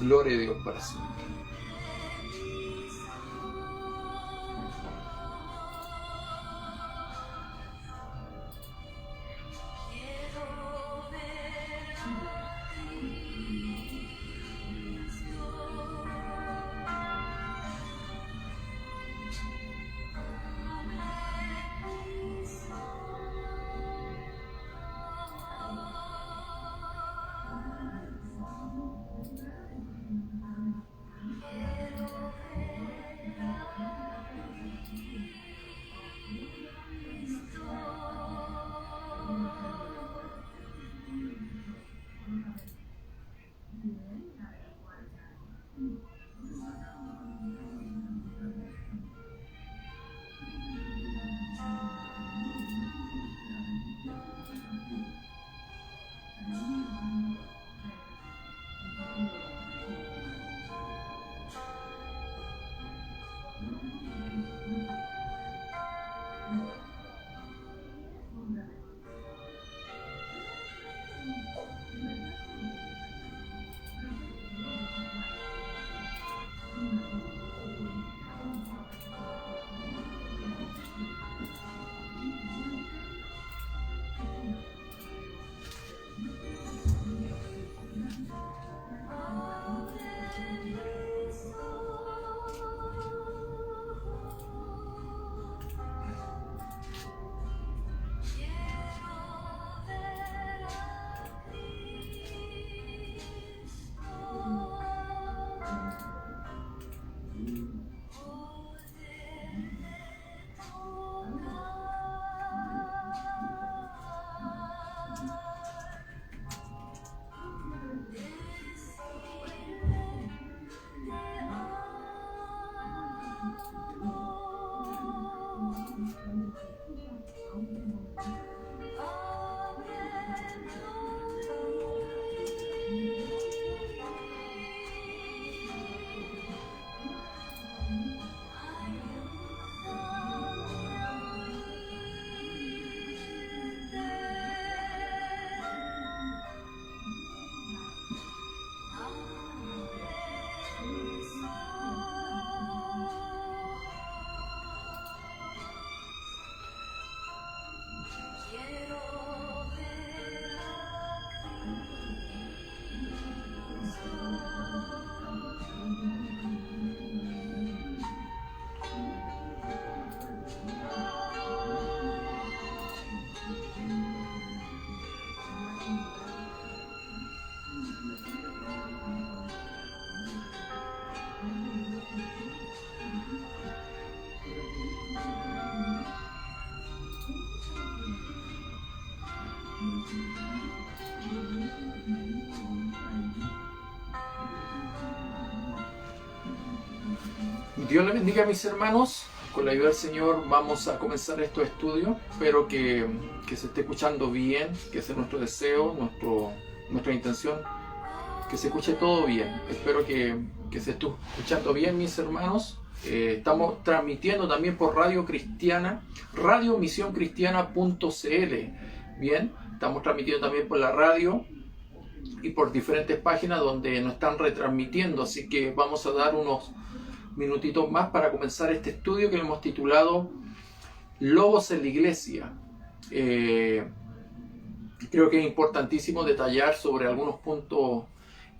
Gloria a Dios para siempre. Dios les bendiga, mis hermanos. Con la ayuda del Señor vamos a comenzar estos estudios. Espero que se esté escuchando bien, que ese es nuestro deseo, nuestra intención, que se escuche todo bien. Espero que se esté escuchando bien, mis hermanos. Estamos transmitiendo también por Radio Cristiana, radiomisioncristiana.cl. Bien, estamos transmitiendo también por la radio y por diferentes páginas donde nos están retransmitiendo. Así que vamos a dar unos minutitos más para comenzar este estudio que le hemos titulado Lobos en la Iglesia. Creo que es importantísimo detallar sobre algunos puntos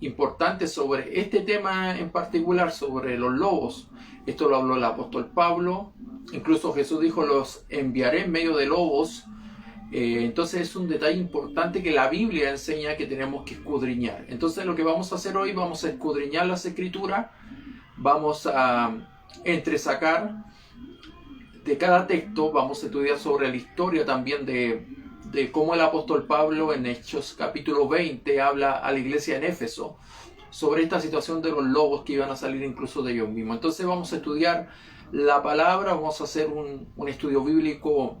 importantes sobre este tema en particular, sobre los lobos. Esto lo habló el apóstol Pablo, incluso Jesús dijo: los enviaré en medio de lobos. Entonces es un detalle importante que la Biblia enseña que tenemos que escudriñar. Entonces lo que vamos a hacer hoy, vamos a escudriñar las Escrituras. Vamos a entresacar de cada texto, vamos a estudiar sobre la historia también de cómo el apóstol Pablo en Hechos capítulo 20 habla a la iglesia en Éfeso sobre esta situación de los lobos que iban a salir incluso de ellos mismos. Entonces vamos a estudiar la palabra, vamos a hacer un estudio bíblico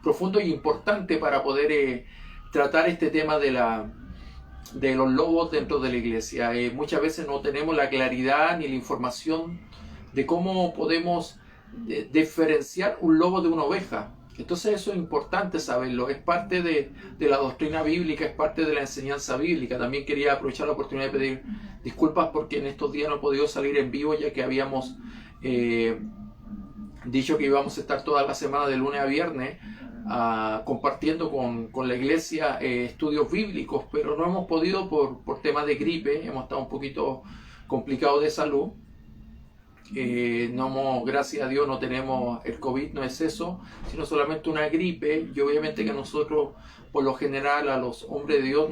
profundo y importante para poder tratar este tema de los lobos dentro de la iglesia. Muchas veces no tenemos la claridad ni la información de cómo podemos diferenciar un lobo de una oveja. Entonces eso es importante saberlo, es parte de la doctrina bíblica, es parte de la enseñanza bíblica. También quería aprovechar la oportunidad de pedir disculpas porque en estos días no he podido salir en vivo, ya que habíamos dicho que íbamos a estar toda la semana de lunes a viernes compartiendo con la iglesia estudios bíblicos, pero no hemos podido por temas de gripe, hemos estado un poquito complicados de salud. Gracias a Dios no tenemos el COVID, no es eso, sino solamente una gripe, y obviamente que nosotros, por lo general, a los hombres de Dios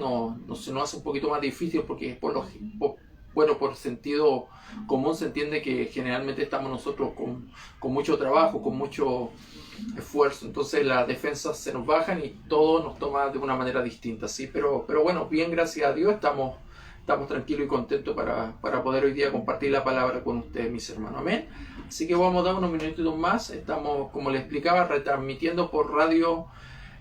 se nos hace un poquito más difícil, porque por sentido común se entiende que generalmente estamos nosotros con mucho trabajo, con mucho esfuerzo, entonces las defensas se nos bajan y todo nos toma de una manera distinta, ¿sí? Pero bueno, bien, gracias a Dios, estamos tranquilos y contentos para poder hoy día compartir la palabra con ustedes, mis hermanos. Amén. Así que vamos a dar unos minutitos más. Estamos, como les explicaba, retransmitiendo por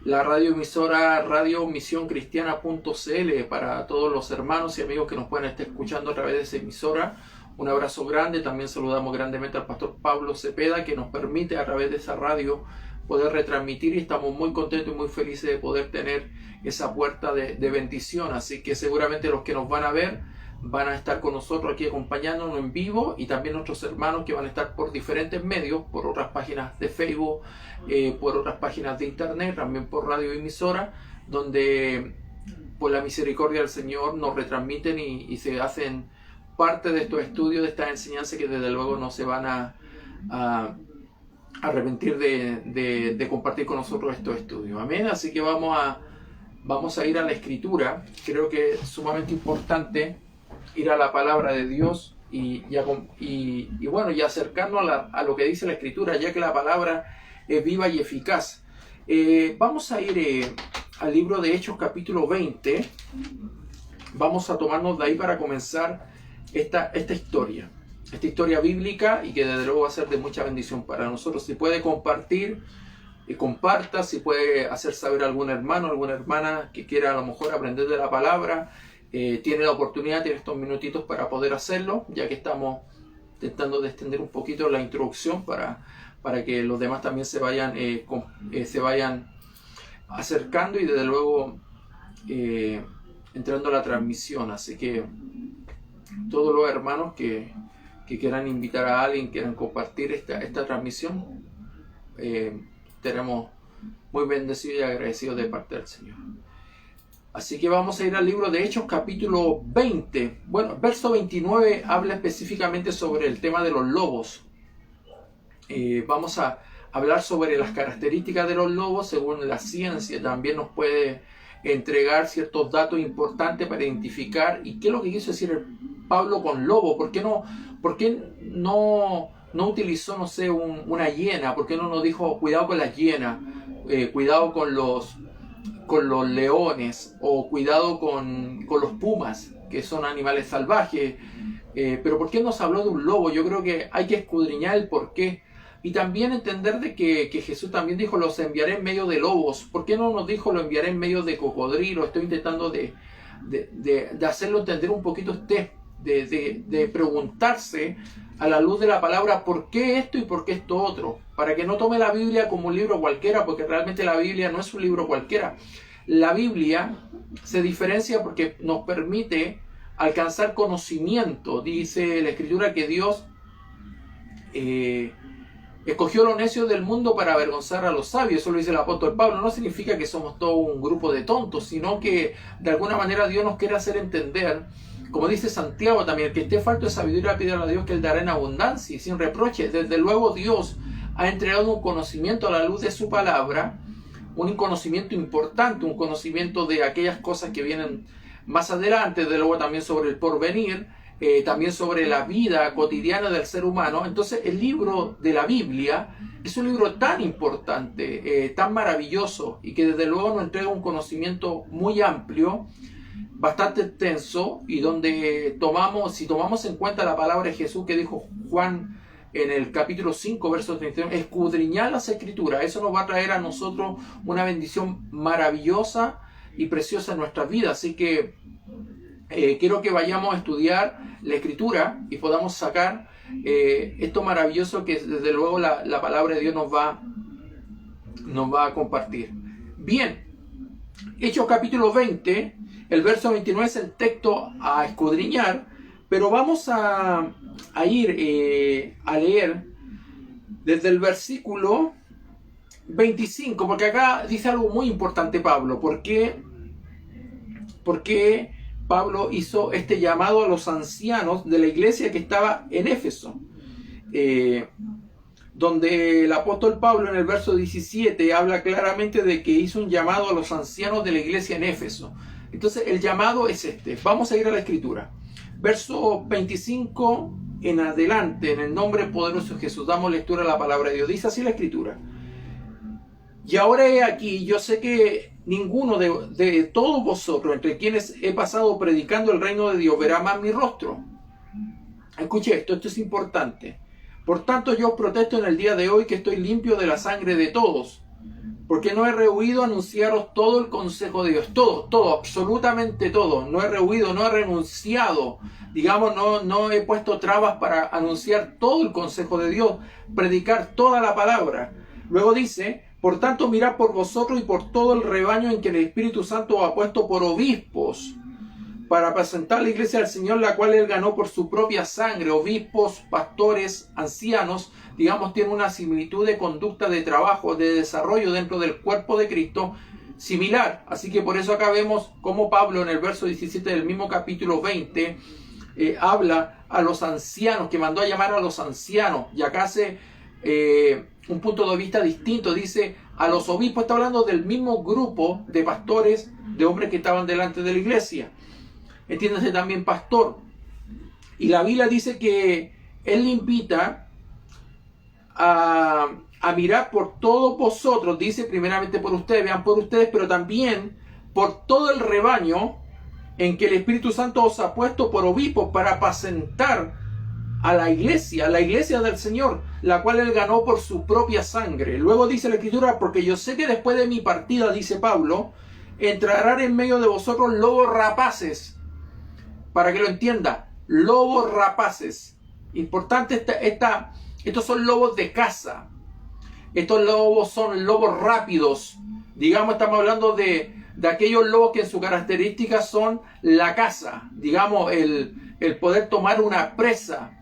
la radioemisora radiomisioncristiana.cl para todos los hermanos y amigos que nos pueden estar escuchando a través de esa emisora. Un abrazo grande. También saludamos grandemente al pastor Pablo Cepeda, que nos permite a través de esa radio poder retransmitir, y estamos muy contentos y muy felices de poder tener esa puerta de bendición. Así que seguramente los que nos van a ver van a estar con nosotros aquí acompañándonos en vivo, y también nuestros hermanos que van a estar por diferentes medios, por otras páginas de Facebook, por otras páginas de internet, también por radio emisora, donde por la misericordia del Señor nos retransmiten y se hacen parte de estos estudios, de estas enseñanzas, que desde luego no se van a arrepentir de compartir con nosotros estos estudios. Amén. Así que vamos a ir a la Escritura. Creo que es sumamente importante ir a la palabra de Dios y acercarnos a lo que dice la Escritura, ya que la palabra es viva y eficaz. Vamos a ir al libro de Hechos capítulo 20. Vamos a tomarnos de ahí para comenzar esta historia bíblica, y que desde luego va a ser de mucha bendición para nosotros. Si puede compartir, comparta. Si puede hacer saber a algún hermano, alguna hermana que quiera a lo mejor aprender de la palabra, tiene la oportunidad, tiene estos minutitos para poder hacerlo, ya que estamos intentando de extender un poquito la introducción para que los demás también se vayan acercando y desde luego entrando a la transmisión. Así que todos los hermanos que quieran invitar a alguien, quieran compartir esta transmisión, tenemos muy bendecidos y agradecidos de parte del Señor. Así que vamos a ir al libro de Hechos capítulo 20. Bueno, verso 29 habla específicamente sobre el tema de los lobos. Vamos a hablar sobre las características de los lobos según la ciencia. También nos puede entregar ciertos datos importantes para identificar y qué es lo que quiso decir Pablo con lobo. ¿Por qué no utilizó, no sé, una hiena? ¿Por qué no nos dijo cuidado con las hienas, cuidado con los leones, o cuidado con los pumas, que son animales salvajes? Pero ¿por qué nos habló de un lobo? Yo creo que hay que escudriñar el por qué. Y también entender de que Jesús también dijo, los enviaré en medio de lobos. ¿Por qué no nos dijo, lo enviaré en medio de cocodrilos? Estoy intentando de hacerlo entender un poquito usted, de preguntarse a la luz de la palabra, ¿por qué esto y por qué esto otro? Para que no tome la Biblia como un libro cualquiera, porque realmente la Biblia no es un libro cualquiera. La Biblia se diferencia porque nos permite alcanzar conocimiento. Dice la Escritura que Dios escogió lo necio del mundo para avergonzar a los sabios. Eso lo dice el apóstol Pablo. No significa que somos todo un grupo de tontos, sino que de alguna manera Dios nos quiere hacer entender, como dice Santiago también, el que esté falto de sabiduría pídale a Dios que Él dará en abundancia y sin reproche. Desde luego Dios ha entregado un conocimiento a la luz de su palabra, un conocimiento importante, un conocimiento de aquellas cosas que vienen más adelante, desde luego también sobre el porvenir, también sobre la vida cotidiana del ser humano. Entonces el libro de la Biblia es un libro tan importante, tan maravilloso, y que desde luego nos entrega un conocimiento muy amplio bastante extenso y donde si tomamos en cuenta la palabra de Jesús que dijo Juan en el capítulo 5, verso 31, escudriñar las escrituras, eso nos va a traer a nosotros una bendición maravillosa y preciosa en nuestras vidas. Así que quiero que vayamos a estudiar la escritura y podamos sacar esto maravilloso que desde luego la palabra de Dios nos va a compartir. Bien, Hechos capítulo 20, el verso 29 es el texto a escudriñar, pero vamos a ir a leer desde el versículo 25, porque acá dice algo muy importante Pablo. ¿Por qué Pablo hizo este llamado a los ancianos de la iglesia que estaba en Éfeso? Donde el apóstol Pablo en el verso 17 habla claramente de que hizo un llamado a los ancianos de la iglesia en Éfeso. Entonces el llamado es este. Vamos a ir a la escritura. Verso 25 en adelante, en el nombre poderoso de Jesús, damos lectura a la palabra de Dios. Dice así la escritura: y ahora he aquí, yo sé que ninguno de todos vosotros, entre quienes he pasado predicando el reino de Dios, verá más mi rostro. Escuche esto es importante. Por tanto, yo os protesto en el día de hoy que estoy limpio de la sangre de todos, porque no he rehuido anunciaros todo el consejo de Dios, todo, absolutamente todo. No he rehuido, no he renunciado, digamos, no he puesto trabas para anunciar todo el consejo de Dios, predicar toda la palabra. Luego dice: por tanto, mirad por vosotros y por todo el rebaño en que el Espíritu Santo os ha puesto por obispos, para apacentar la iglesia del Señor, la cual Él ganó por su propia sangre. Obispos, pastores, ancianos, digamos, tienen una similitud de conducta, de trabajo, de desarrollo dentro del cuerpo de Cristo, similar. Así que por eso acá vemos cómo Pablo en el verso 17 del mismo capítulo 20 habla a los ancianos, que mandó a llamar a los ancianos, y acá hace un punto de vista distinto. Dice a los obispos, está hablando del mismo grupo de pastores, de hombres que estaban delante de la iglesia. Entiéndase también pastor. Y la Biblia dice que Él le invita a mirar por todos vosotros. Dice primeramente por ustedes, vean por ustedes, pero también por todo el rebaño en que el Espíritu Santo os ha puesto por obispos, para apacentar a la iglesia del Señor, la cual Él ganó por su propia sangre. Luego dice la Escritura: porque yo sé que después de mi partida, dice Pablo, entrarán en medio de vosotros lobos rapaces. Para que lo entienda, lobos rapaces. Importante, estos son lobos de caza. Estos lobos son lobos rápidos. Digamos, estamos hablando de aquellos lobos que en su característica son la caza. Digamos, el poder tomar una presa,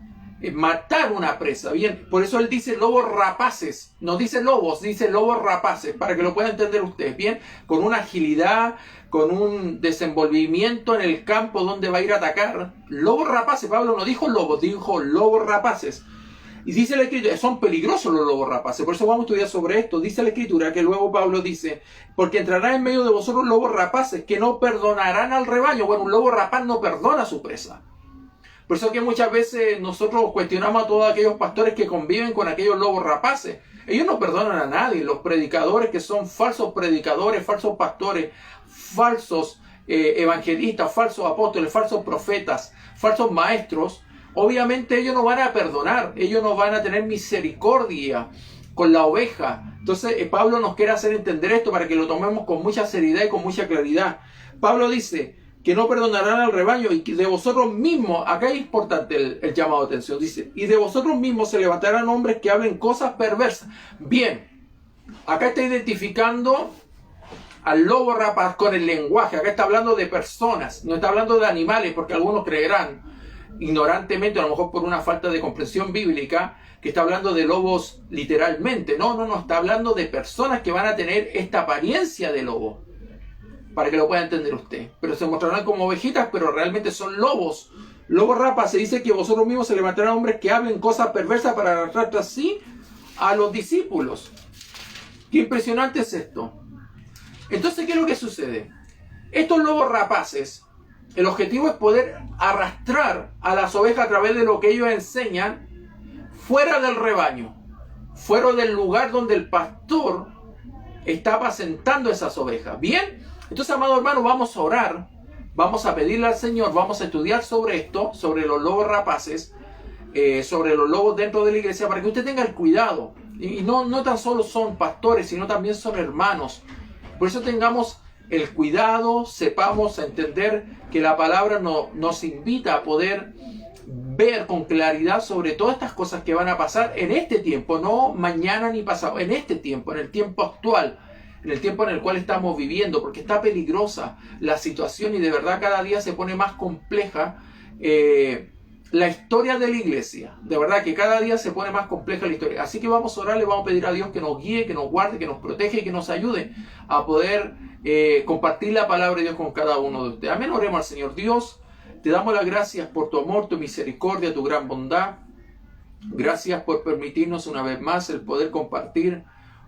matar una presa. Bien, por eso él dice lobos rapaces. No dice lobos, dice lobos rapaces, para que lo puedan entender ustedes. Bien, con una agilidad, con un desenvolvimiento en el campo donde va a ir a atacar. Lobos rapaces. Pablo no dijo lobos, dijo lobos rapaces. Y dice la Escritura, son peligrosos los lobos rapaces. Por eso vamos a estudiar sobre esto. Dice la Escritura que luego Pablo dice: porque entrarán en medio de vosotros lobos rapaces que no perdonarán al rebaño. Bueno, un lobo rapaz no perdona a su presa. Por eso que muchas veces nosotros cuestionamos a todos aquellos pastores que conviven con aquellos lobos rapaces. Ellos no perdonan a nadie. Los predicadores que son falsos predicadores, falsos pastores, falsos evangelistas, falsos apóstoles, falsos profetas, falsos maestros, obviamente ellos no van a perdonar, ellos no van a tener misericordia con la oveja. Entonces Pablo nos quiere hacer entender esto para que lo tomemos con mucha seriedad y con mucha claridad. Pablo dice que no perdonarán al rebaño y que de vosotros mismos, acá es importante el llamado de atención, dice: y de vosotros mismos se levantarán hombres que hablen cosas perversas. Bien, acá está identificando al lobo rapaz con el lenguaje. Acá está hablando de personas, no está hablando de animales, porque algunos creerán ignorantemente, a lo mejor por una falta de comprensión bíblica, que está hablando de lobos literalmente. No, está hablando de personas que van a tener esta apariencia de lobo, para que lo pueda entender usted. Pero se mostrarán como ovejitas, pero realmente son lobos. Lobos rapas. Se dice que vosotros mismos se levantarán hombres que hablen cosas perversas para arrastrar tras sí a los discípulos. Qué impresionante es esto. Entonces, ¿qué es lo que sucede? Estos lobos rapaces, el objetivo es poder arrastrar a las ovejas a través de lo que ellos enseñan fuera del rebaño, fuera del lugar donde el pastor está apacentando esas ovejas. Bien, entonces, amado hermano, vamos a orar Vamos a pedirle al Señor, vamos a estudiar sobre esto, sobre los lobos rapaces, sobre los lobos dentro de la iglesia, para que usted tenga el cuidado. Y no tan solo son pastores, sino también son hermanos. Por eso tengamos el cuidado, sepamos entender que la palabra nos invita a poder ver con claridad sobre todas estas cosas que van a pasar en este tiempo, no mañana ni pasado, en este tiempo, en el tiempo actual, en el tiempo en el cual estamos viviendo, porque está peligrosa la situación y de verdad cada día se pone más compleja la historia de la iglesia. De verdad que cada día se pone más compleja la historia. Así que vamos a orar, le vamos a pedir a Dios que nos guíe, que nos guarde, que nos proteja y que nos ayude a poder compartir la palabra de Dios con cada uno de ustedes. Amén. Oremos al Señor. Dios, te damos las gracias por tu amor, tu misericordia, tu gran bondad. Gracias por permitirnos una vez más el poder compartir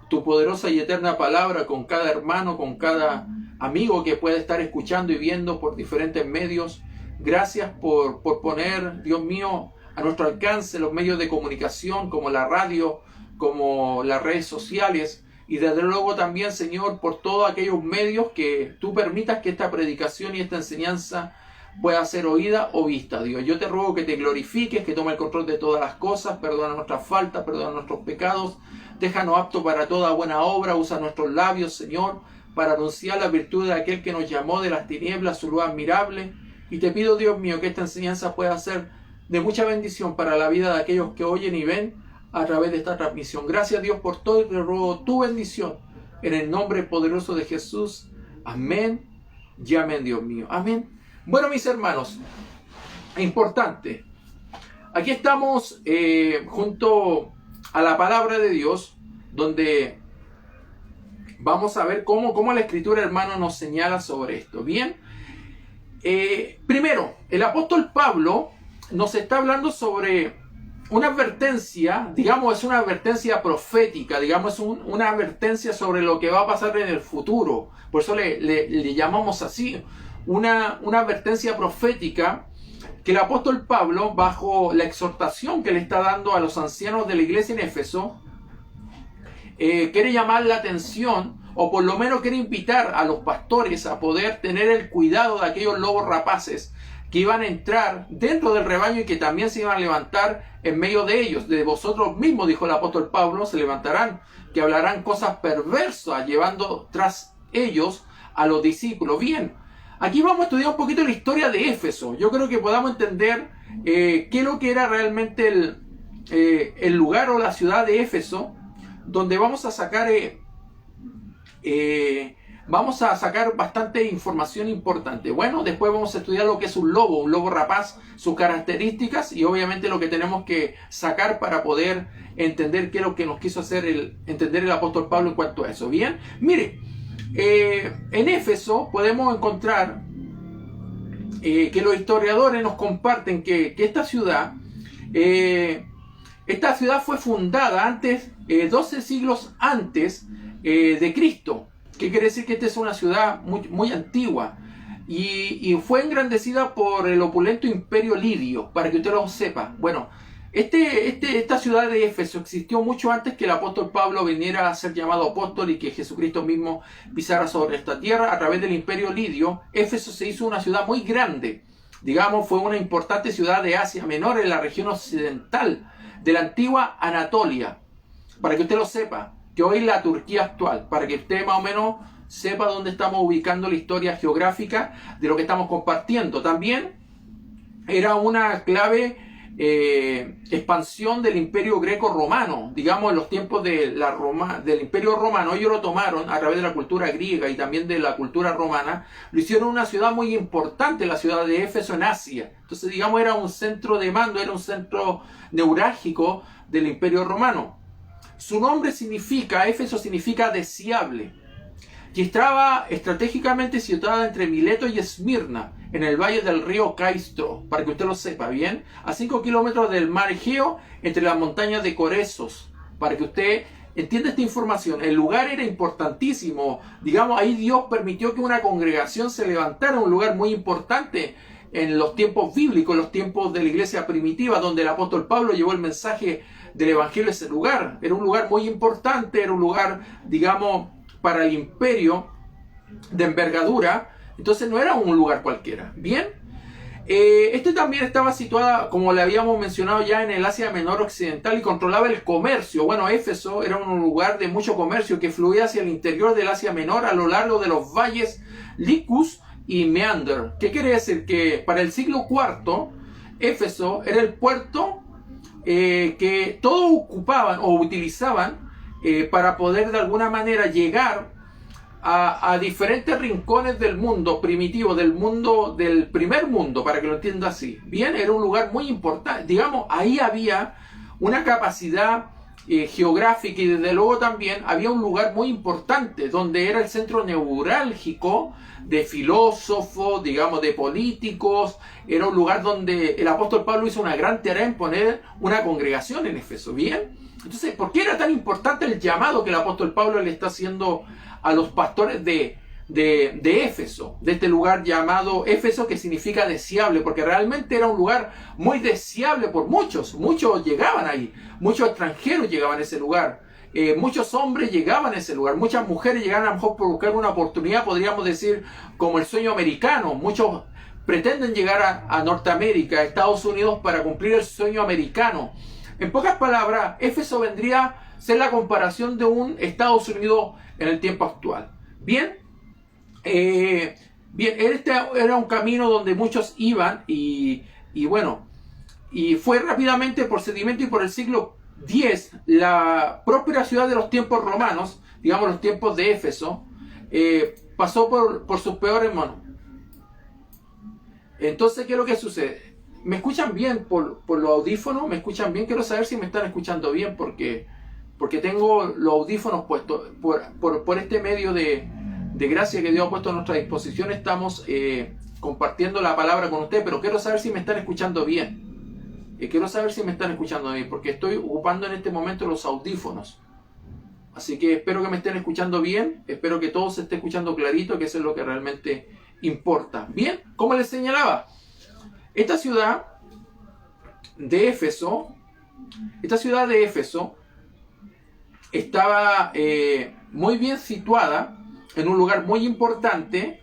tu poderosa y eterna palabra con cada hermano, con cada amigo que puede estar escuchando y viendo por diferentes medios. Gracias por poner, Dios mío, a nuestro alcance los medios de comunicación como la radio, como las redes sociales y desde luego también, Señor, por todos aquellos medios que tú permitas que esta predicación y esta enseñanza pueda ser oída o vista, Dios. Yo te ruego que te glorifiques, que tome el control de todas las cosas, perdona nuestras faltas, perdona nuestros pecados, déjanos aptos para toda buena obra, usa nuestros labios, Señor, para anunciar la virtud de aquel que nos llamó de las tinieblas, su luz admirable. Y te pido, Dios mío, que esta enseñanza pueda ser de mucha bendición para la vida de aquellos que oyen y ven a través de esta transmisión. Gracias, Dios, por todo y te ruego tu bendición en el nombre poderoso de Jesús. Amén y amén, Dios mío. Amén. Bueno, mis hermanos, importante. Aquí estamos junto a la palabra de Dios, donde vamos a ver cómo la Escritura, hermano, nos señala sobre esto. Bien. Primero, el apóstol Pablo nos está hablando sobre una advertencia, digamos, es una advertencia profética, digamos, es una advertencia sobre lo que va a pasar en el futuro. Por eso le llamamos así, una advertencia profética que el apóstol Pablo, bajo la exhortación que le está dando a los ancianos de la iglesia en Éfeso, quiere llamar la atención, o por lo menos quiere invitar a los pastores a poder tener el cuidado de aquellos lobos rapaces que iban a entrar dentro del rebaño y que también se iban a levantar en medio de ellos. De vosotros mismos, dijo el apóstol Pablo, se levantarán, que hablarán cosas perversas, llevando tras ellos a los discípulos. Bien, aquí vamos a estudiar un poquito la historia de Éfeso. Yo creo que podamos entender qué es lo que era realmente el lugar o la ciudad de Éfeso, donde vamos a sacar bastante información importante. Bueno, después vamos a estudiar lo que es un lobo rapaz, sus características y obviamente lo que tenemos que sacar para poder entender qué es lo que nos quiso hacer entender el apóstol Pablo en cuanto a eso. Bien, mire, en Éfeso podemos encontrar que los historiadores nos comparten que esta ciudad fue fundada antes, 12 siglos antes de Cristo. ¿Qué quiere decir? Que esta es una ciudad muy antigua y fue engrandecida por el opulento imperio lidio, para que usted lo sepa. Bueno, esta ciudad de Éfeso existió mucho antes que el apóstol Pablo viniera a ser llamado apóstol y que Jesucristo mismo pisara sobre esta tierra. A través del imperio lidio, Éfeso se hizo una ciudad muy grande. Digamos, fue una importante ciudad de Asia Menor, en la región occidental de la antigua Anatolia, para que usted lo sepa, que hoy es la Turquía actual, para que usted más o menos sepa dónde estamos ubicando la historia geográfica de lo que estamos compartiendo. También era una clave expansión del imperio greco-romano, digamos en los tiempos del imperio romano. Ellos lo tomaron a través de la cultura griega y también de la cultura romana, lo hicieron una ciudad muy importante, la ciudad de Éfeso en Asia. Entonces, digamos, era un centro de mando, era un centro neurálgico del imperio romano. Su nombre significa, Éfeso significa deseable, y estaba estratégicamente situada entre Mileto y Esmirna, en el valle del río Caistro, para que usted lo sepa bien, a 5 kilómetros del mar Egeo, entre las montañas de Coresos, para que usted entienda esta información. El lugar era importantísimo, digamos, ahí Dios permitió que una congregación se levantara, un lugar muy importante en los tiempos bíblicos, en los tiempos de la iglesia primitiva, donde el apóstol Pablo llevó el mensaje del evangelio a ese lugar. Era un lugar muy importante, era un lugar, digamos, para el imperio de envergadura, Entonces no era un lugar cualquiera. Bien, este también estaba situada, como le habíamos mencionado ya, en el Asia Menor Occidental y controlaba el comercio. Bueno, Éfeso era un lugar de mucho comercio que fluía hacia el interior del Asia Menor a lo largo de los valles Licus y Meander. ¿Qué quiere decir? Que para el siglo IV, Éfeso era el puerto que todos ocupaban o utilizaban para poder de alguna manera llegar a diferentes rincones del mundo primitivo, del mundo, del primer mundo, para que lo entienda así. Bien, era un lugar muy importante. Digamos, ahí había una capacidad geográfica y desde luego también había un lugar muy importante donde era el centro neurálgico de filósofos, digamos, de políticos. Era un lugar donde el apóstol Pablo hizo una gran tarea en poner una congregación en Éfeso. Bien, entonces, ¿por qué era tan importante el llamado que el apóstol Pablo le está haciendo a los pastores de Éfeso, de este lugar llamado Éfeso, que significa deseable? Porque realmente era un lugar muy deseable por muchos llegaban ahí, muchos extranjeros llegaban a ese lugar, muchos hombres llegaban a ese lugar, muchas mujeres llegaban a lo mejor por buscar una oportunidad, podríamos decir, como el sueño americano. Muchos pretenden llegar a Norteamérica, a Estados Unidos, para cumplir el sueño americano. En pocas palabras, Éfeso vendría a ser la comparación de un Estados Unidos en el tiempo actual. Bien, este era un camino donde muchos iban y bueno, y fue rápidamente por sedimento, y por el siglo X, la próspera ciudad de los tiempos romanos, digamos los tiempos de Éfeso, pasó por sus peores manos. Entonces, ¿qué es lo que sucede? ¿Me escuchan bien por los audífonos? ¿Me escuchan bien? Quiero saber si me están escuchando bien porque tengo los audífonos puestos. Por este medio de gracia que Dios ha puesto a nuestra disposición, estamos compartiendo la palabra con ustedes, pero quiero saber si me están escuchando bien. Quiero saber si me están escuchando bien, porque estoy ocupando en este momento los audífonos. Así que espero que me estén escuchando bien, espero que todo se esté escuchando clarito, que eso es lo que realmente importa. Bien, como les señalaba, esta ciudad de Éfeso estaba muy bien situada en un lugar muy importante.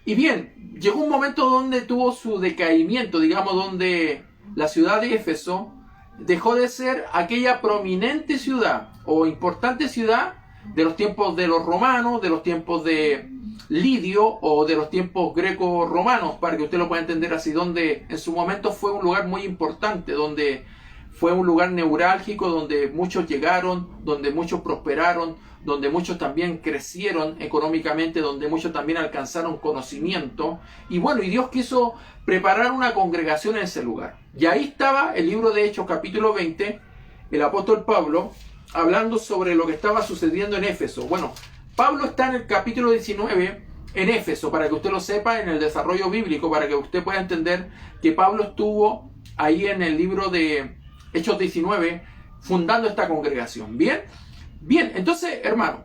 Y bien, llegó un momento donde tuvo su decaimiento, digamos, donde la ciudad de Éfeso dejó de ser aquella prominente ciudad o importante ciudad de los tiempos de los romanos, de los tiempos de Lidio o de los tiempos greco-romanos, para que usted lo pueda entender así, donde en su momento fue un lugar muy importante, donde fue un lugar neurálgico, donde muchos llegaron, donde muchos prosperaron, donde muchos también crecieron económicamente, donde muchos también alcanzaron conocimiento. Y bueno, y Dios quiso preparar una congregación en ese lugar. Y ahí estaba el libro de Hechos, capítulo 20, el apóstol Pablo, hablando sobre lo que estaba sucediendo en Éfeso. Bueno, Pablo está en el capítulo 19 en Éfeso, para que usted lo sepa, en el desarrollo bíblico, para que usted pueda entender que Pablo estuvo ahí en el libro de Hechos 19 fundando esta congregación. Bien, entonces, hermano,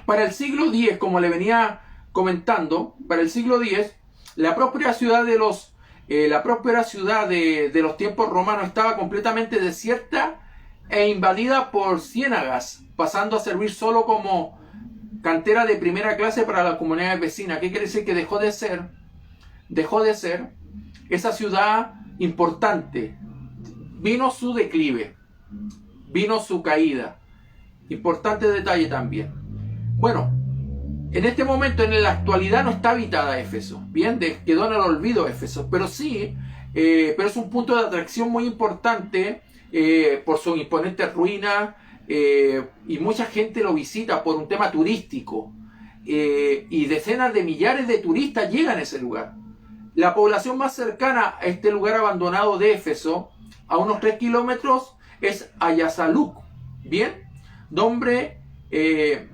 para el siglo X, como le venía comentando, para el siglo X, la próspera ciudad de los tiempos romanos estaba completamente desierta e invadida por ciénagas, pasando a servir solo como cantera de primera clase para las comunidades vecinas. ¿Qué quiere decir? Que dejó de ser esa ciudad importante. Vino su declive, vino su caída. Importante detalle también. Bueno, en este momento, en la actualidad, no está habitada Éfeso. Bien, quedó en el olvido Éfeso, pero sí, pero es un punto de atracción muy importante por su imponente ruina. Y mucha gente lo visita por un tema turístico, y decenas de millares de turistas llegan a ese lugar. La población más cercana a este lugar abandonado de Éfeso, a unos 3 kilómetros, es Ayasaluc. Bien, nombre que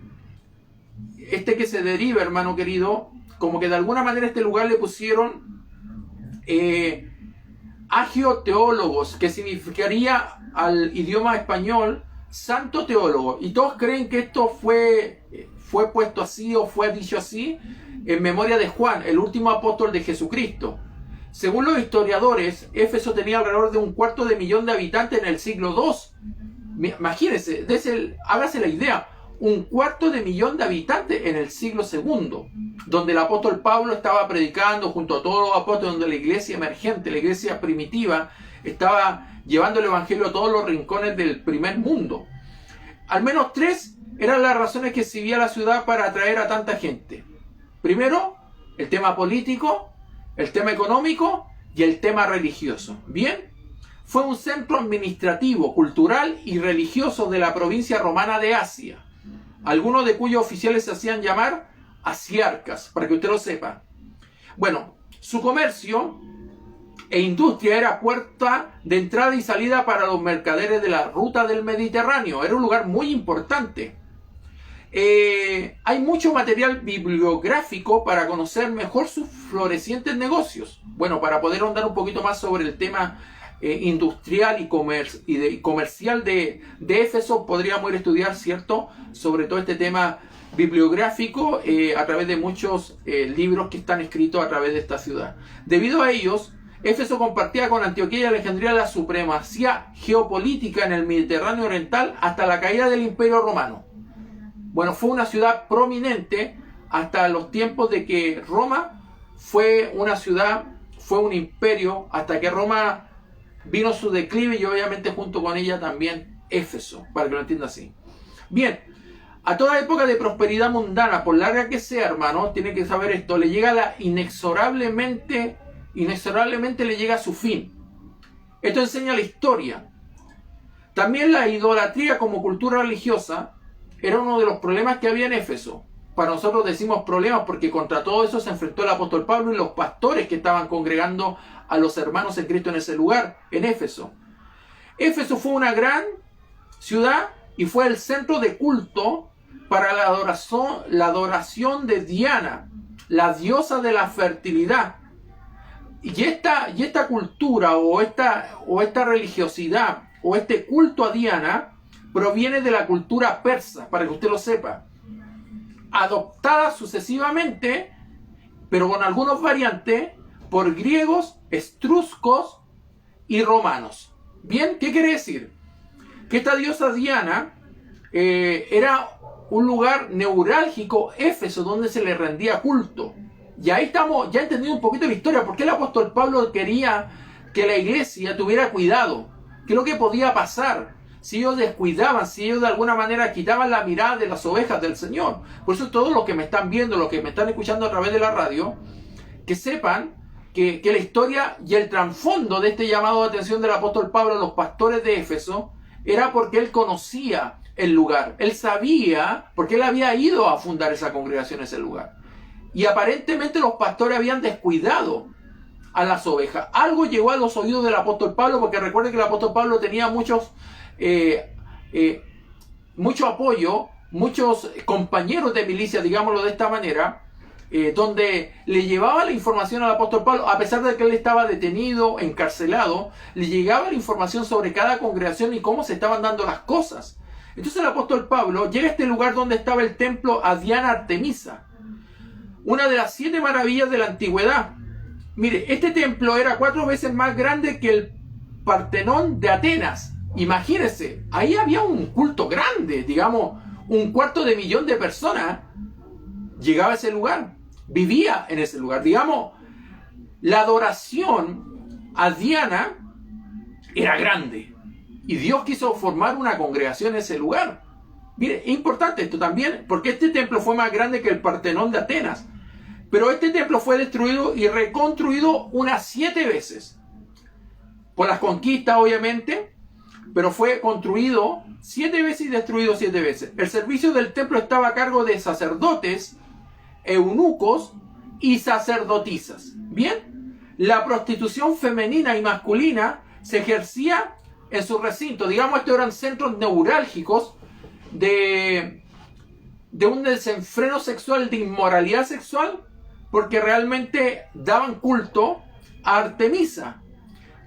se deriva, hermano querido, como que de alguna manera a este lugar le pusieron agioteólogos, que significaría al idioma español santo teólogo, y todos creen que esto fue puesto así o fue dicho así en memoria de Juan, el último apóstol de Jesucristo. Según los historiadores, Éfeso tenía alrededor de 250,000 de habitantes en el siglo II. Imagínense, hágase la idea, 250.000 de habitantes en el siglo II, donde el apóstol Pablo estaba predicando junto a todos los apóstoles, donde la iglesia emergente, la iglesia primitiva, estaba llevando el evangelio a todos los rincones del primer mundo. Al menos 3 eran las razones que exhibía la ciudad para atraer a tanta gente. Primero, el tema político, el tema económico y el tema religioso. Bien, fue un centro administrativo, cultural y religioso de la provincia romana de Asia, algunos de cuyos oficiales se hacían llamar asiarcas, para que usted lo sepa. Bueno, su comercio e industria era puerta de entrada y salida para los mercaderes de la ruta del Mediterráneo. Era un lugar muy importante. Hay mucho material bibliográfico para conocer mejor sus florecientes negocios. Bueno, para poder ahondar un poquito más sobre el tema industrial y comercial de Éfeso, podríamos ir a estudiar, ¿cierto?, sobre todo este tema bibliográfico a través de muchos libros que están escritos a través de esta ciudad. Debido a ellos, Éfeso compartía con Antioquía y Alejandría la supremacía geopolítica en el Mediterráneo oriental hasta la caída del Imperio Romano. Bueno, fue una ciudad prominente hasta los tiempos de que Roma fue una ciudad, fue un imperio, hasta que Roma vino su declive y obviamente junto con ella también Éfeso, para que lo entienda así. Bien, a toda época de prosperidad mundana, por larga que sea, hermano, tiene que saber esto, le llega inexorablemente le llega a su fin. Esto enseña la historia. También la idolatría como cultura religiosa era uno de los problemas que había en Éfeso. Para nosotros decimos problemas porque contra todo eso se enfrentó el apóstol Pablo y los pastores que estaban congregando a los hermanos en Cristo en ese lugar, en Éfeso. Éfeso fue una gran ciudad y fue el centro de culto para la adoración de Diana, la diosa de la fertilidad. Y esta cultura o esta religiosidad o este culto a Diana proviene de la cultura persa, para que usted lo sepa, adoptada sucesivamente, pero con algunos variantes, por griegos, etruscos y romanos. Bien, ¿qué quiere decir? Que esta diosa Diana era un lugar neurálgico, Éfeso, donde se le rendía culto. Y ahí estamos ya entendiendo un poquito la historia, porque el apóstol Pablo quería que la iglesia tuviera cuidado. ¿Qué es lo que podía pasar si ellos descuidaban, si ellos de alguna manera quitaban la mirada de las ovejas del Señor? Por eso todos los que me están viendo, los que me están escuchando a través de la radio, que sepan que la historia y el trasfondo de este llamado de atención del apóstol Pablo a los pastores de Éfeso era porque él conocía el lugar. Él sabía, porque él había ido a fundar esa congregación en ese lugar. Y aparentemente los pastores habían descuidado a las ovejas. Algo llegó a los oídos del apóstol Pablo, porque recuerden que el apóstol Pablo tenía mucho apoyo, muchos compañeros de milicia, digámoslo de esta manera, donde le llevaba la información al apóstol Pablo, a pesar de que él estaba detenido, encarcelado, le llegaba la información sobre cada congregación y cómo se estaban dando las cosas. Entonces el apóstol Pablo llega a este lugar donde estaba el templo a Diana Artemisa, una de las 7 maravillas de la antigüedad. Mire, este templo era 4 veces más grande que el Partenón de Atenas. Imagínense, ahí había un culto grande, digamos, 250.000 de personas llegaba a ese lugar, vivía en ese lugar. Digamos, la adoración a Diana era grande y Dios quiso formar una congregación en ese lugar. Mire, es importante esto también, porque este templo fue más grande que el Partenón de Atenas. Pero este templo fue destruido y reconstruido unas 7 veces. Por las conquistas, obviamente, pero fue construido 7 veces y destruido 7 veces. El servicio del templo estaba a cargo de sacerdotes, eunucos y sacerdotisas. Bien, la prostitución femenina y masculina se ejercía en su recinto. Digamos, estos eran centros neurálgicos de un desenfreno sexual, de inmoralidad sexual, porque realmente daban culto a Artemisa,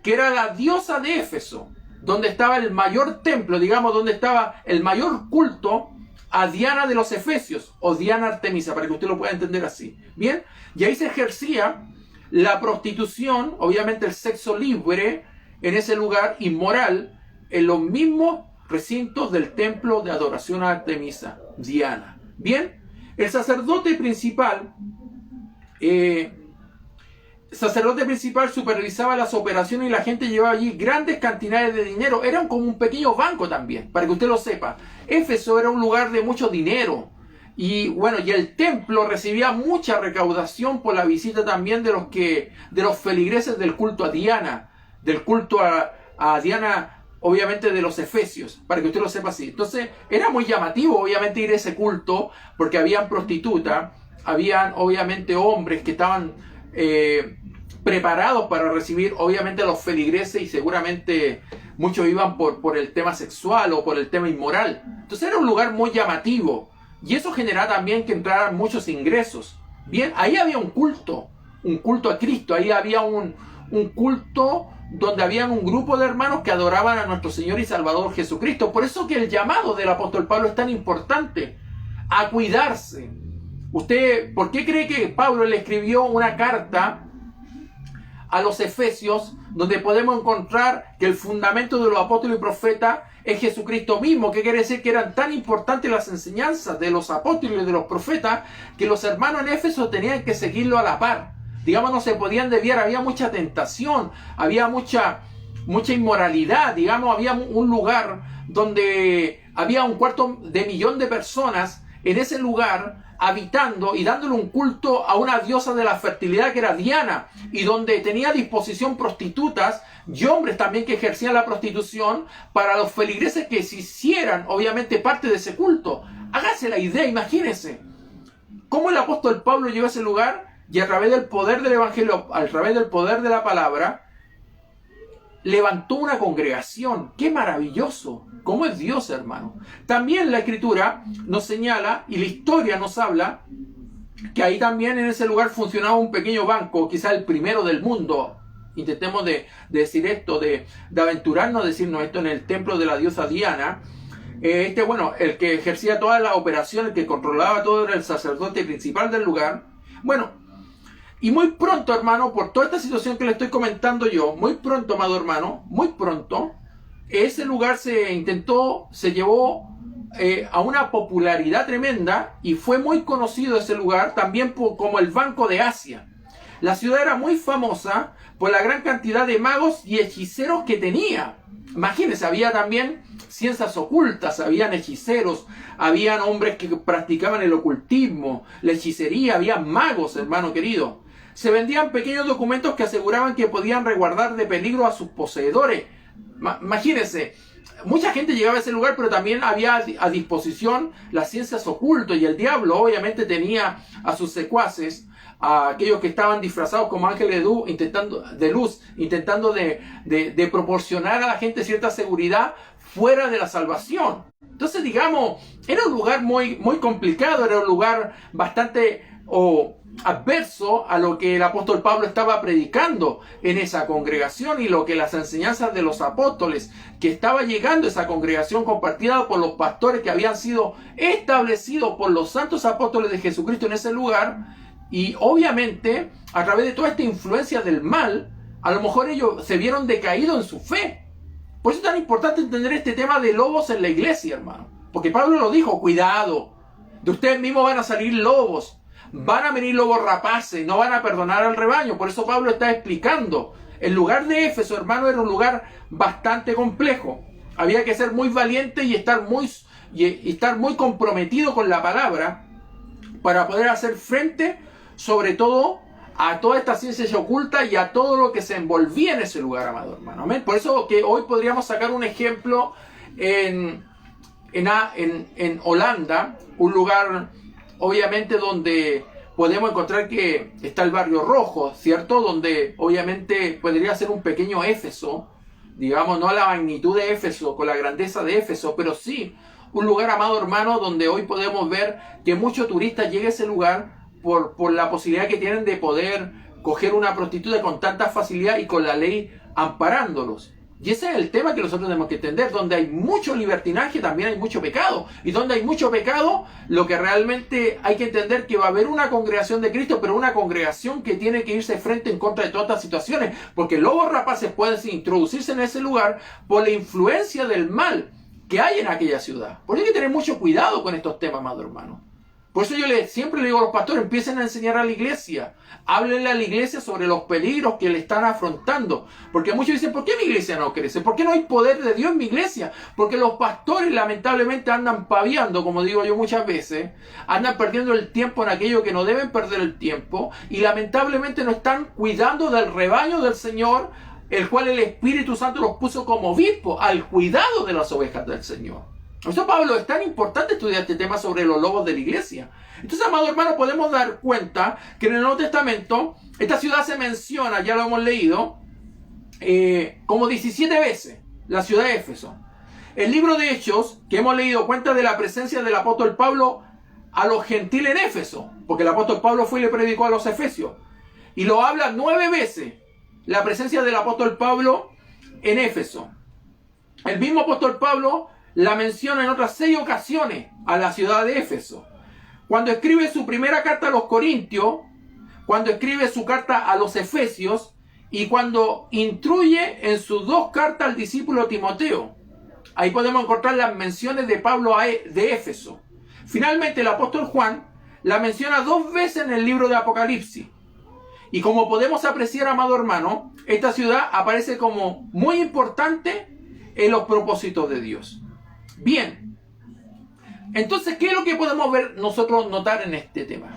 que era la diosa de Éfeso, donde estaba el mayor templo, digamos, donde estaba el mayor culto a Diana de los Efesios, o Diana Artemisa, para que usted lo pueda entender así. Bien, y ahí se ejercía la prostitución, obviamente el sexo libre, en ese lugar inmoral, en los mismos recintos del templo de adoración a Artemisa, Diana. Bien, el sacerdote principal supervisaba las operaciones y la gente llevaba allí grandes cantidades de dinero. Era como un pequeño banco también, para que usted lo sepa. Éfeso era un lugar de mucho dinero. Y bueno, y el templo recibía mucha recaudación por la visita también de los feligreses del culto a Diana, del culto a Diana, obviamente de los efesios, para que usted lo sepa así. Entonces, era muy llamativo, obviamente, ir a ese culto, porque habían prostitutas, habían, obviamente, hombres que estaban preparados para recibir, obviamente, a los feligreses, y seguramente muchos iban por el tema sexual o por el tema inmoral. Entonces, era un lugar muy llamativo. Y eso generaba también que entraran muchos ingresos. Bien, ahí había un culto a Cristo. Ahí había un culto donde había un grupo de hermanos que adoraban a nuestro Señor y Salvador Jesucristo. Por eso que el llamado del apóstol Pablo es tan importante, a cuidarse. ¿Usted por qué cree que Pablo le escribió una carta a los Efesios donde podemos encontrar que el fundamento de los apóstoles y profetas es Jesucristo mismo? ¿Qué quiere decir? Que eran tan importantes las enseñanzas de los apóstoles y de los profetas que los hermanos en Éfeso tenían que seguirlo a la par. Digamos, no se podían desviar, había mucha tentación, había mucha inmoralidad, digamos, había un lugar donde había 250,000 de personas en ese lugar habitando y dándole un culto a una diosa de la fertilidad que era Diana, y donde tenía a disposición prostitutas y hombres también que ejercían la prostitución para los feligreses que se hicieran obviamente parte de ese culto. Hágase la idea, imagínense cómo el apóstol Pablo llegó a ese lugar y a través del poder del evangelio, a través del poder de la palabra, levantó una congregación. ¡Qué maravilloso! ¿Cómo es Dios, hermano? También la Escritura nos señala, y la historia nos habla, que ahí también en ese lugar funcionaba un pequeño banco, quizá el primero del mundo. Intentemos de decir esto, de aventurarnos a decirnos esto en el templo de la diosa Diana. El que ejercía todas las operaciones, el que controlaba todo, era el sacerdote principal del lugar. Bueno, y muy pronto, hermano, por toda esta situación que le estoy comentando yo, muy pronto, amado hermano, muy pronto, ese lugar se llevó a una popularidad tremenda y fue muy conocido ese lugar también como el Banco de Asia. La ciudad era muy famosa por la gran cantidad de magos y hechiceros que tenía. Imagínense, había también ciencias ocultas, habían hechiceros, habían hombres que practicaban el ocultismo, la hechicería, había magos, hermano querido. Se vendían pequeños documentos que aseguraban que podían resguardar de peligro a sus poseedores. Imagínense, mucha gente llegaba a ese lugar, pero también había a disposición las ciencias ocultas, y el diablo obviamente tenía a sus secuaces, a aquellos que estaban disfrazados como ángeles de luz, intentando de proporcionar a la gente cierta seguridad fuera de la salvación. Entonces, digamos, era un lugar muy complicado, era un lugar bastante adverso a lo que el apóstol Pablo estaba predicando en esa congregación, y lo que las enseñanzas de los apóstoles, que estaba llegando a esa congregación compartida por los pastores que habían sido establecidos por los santos apóstoles de Jesucristo en ese lugar. Y obviamente, a través de toda esta influencia del mal, a lo mejor ellos se vieron decaídos en su fe. Por eso es tan importante entender este tema de lobos en la iglesia, hermano. Porque Pablo lo dijo: cuidado, de ustedes mismos van a salir lobos, van a venir lobos rapaces, no van a perdonar al rebaño. Por eso Pablo está explicando. El lugar de Éfeso, hermano, era un lugar bastante complejo. Había que ser muy valiente y estar muy comprometido con la palabra para poder hacer frente, sobre todo, a toda esta ciencia oculta y a todo lo que se envolvía en ese lugar, amado hermano. Amén. Por eso que hoy podríamos sacar un ejemplo en Holanda, un lugar obviamente donde podemos encontrar que está el barrio rojo, ¿cierto? Donde obviamente podría ser un pequeño Éfeso, digamos, no a la magnitud de Éfeso, con la grandeza de Éfeso, pero sí un lugar, amado hermano, donde hoy podemos ver que muchos turistas llegan a ese lugar por la posibilidad que tienen de poder coger una prostituta con tanta facilidad y con la ley amparándolos. Y ese es el tema que nosotros tenemos que entender. Donde hay mucho libertinaje, también hay mucho pecado. Y donde hay mucho pecado, lo que realmente hay que entender que va a haber una congregación de Cristo, pero una congregación que tiene que irse frente en contra de todas estas situaciones. Porque lobos rapaces pueden introducirse en ese lugar por la influencia del mal que hay en aquella ciudad. Por eso hay que tener mucho cuidado con estos temas, amado hermano. Por eso yo siempre le digo a los pastores, empiecen a enseñar a la iglesia. Háblenle a la iglesia sobre los peligros que le están afrontando. Porque muchos dicen, ¿por qué mi iglesia no crece? ¿Por qué no hay poder de Dios en mi iglesia? Porque los pastores lamentablemente andan paviando, como digo yo muchas veces. Andan perdiendo el tiempo en aquello que no deben perder el tiempo. Y lamentablemente no están cuidando del rebaño del Señor, el cual el Espíritu Santo los puso como obispo al cuidado de las ovejas del Señor. Por eso, Pablo, es tan importante estudiar este tema sobre los lobos de la iglesia. Entonces, amado hermano, podemos dar cuenta que en el Nuevo Testamento esta ciudad se menciona, ya lo hemos leído, como 17 veces, la ciudad de Éfeso. El libro de Hechos, que hemos leído, cuenta de la presencia del apóstol Pablo a los gentiles en Éfeso, porque el apóstol Pablo fue y le predicó a los efesios. Y lo habla 9 veces, la presencia del apóstol Pablo en Éfeso. El mismo apóstol Pablo la menciona en otras 6 ocasiones a la ciudad de Éfeso. Cuando escribe su primera carta a los Corintios, cuando escribe su carta a los Efesios y cuando instruye en sus 2 cartas al discípulo Timoteo. Ahí podemos encontrar las menciones de Pablo de Éfeso. Finalmente el apóstol Juan la menciona 2 veces en el libro de Apocalipsis. Y como podemos apreciar, amado hermano, esta ciudad aparece como muy importante en los propósitos de Dios. Bien, entonces, ¿qué es lo que podemos ver nosotros notar en este tema?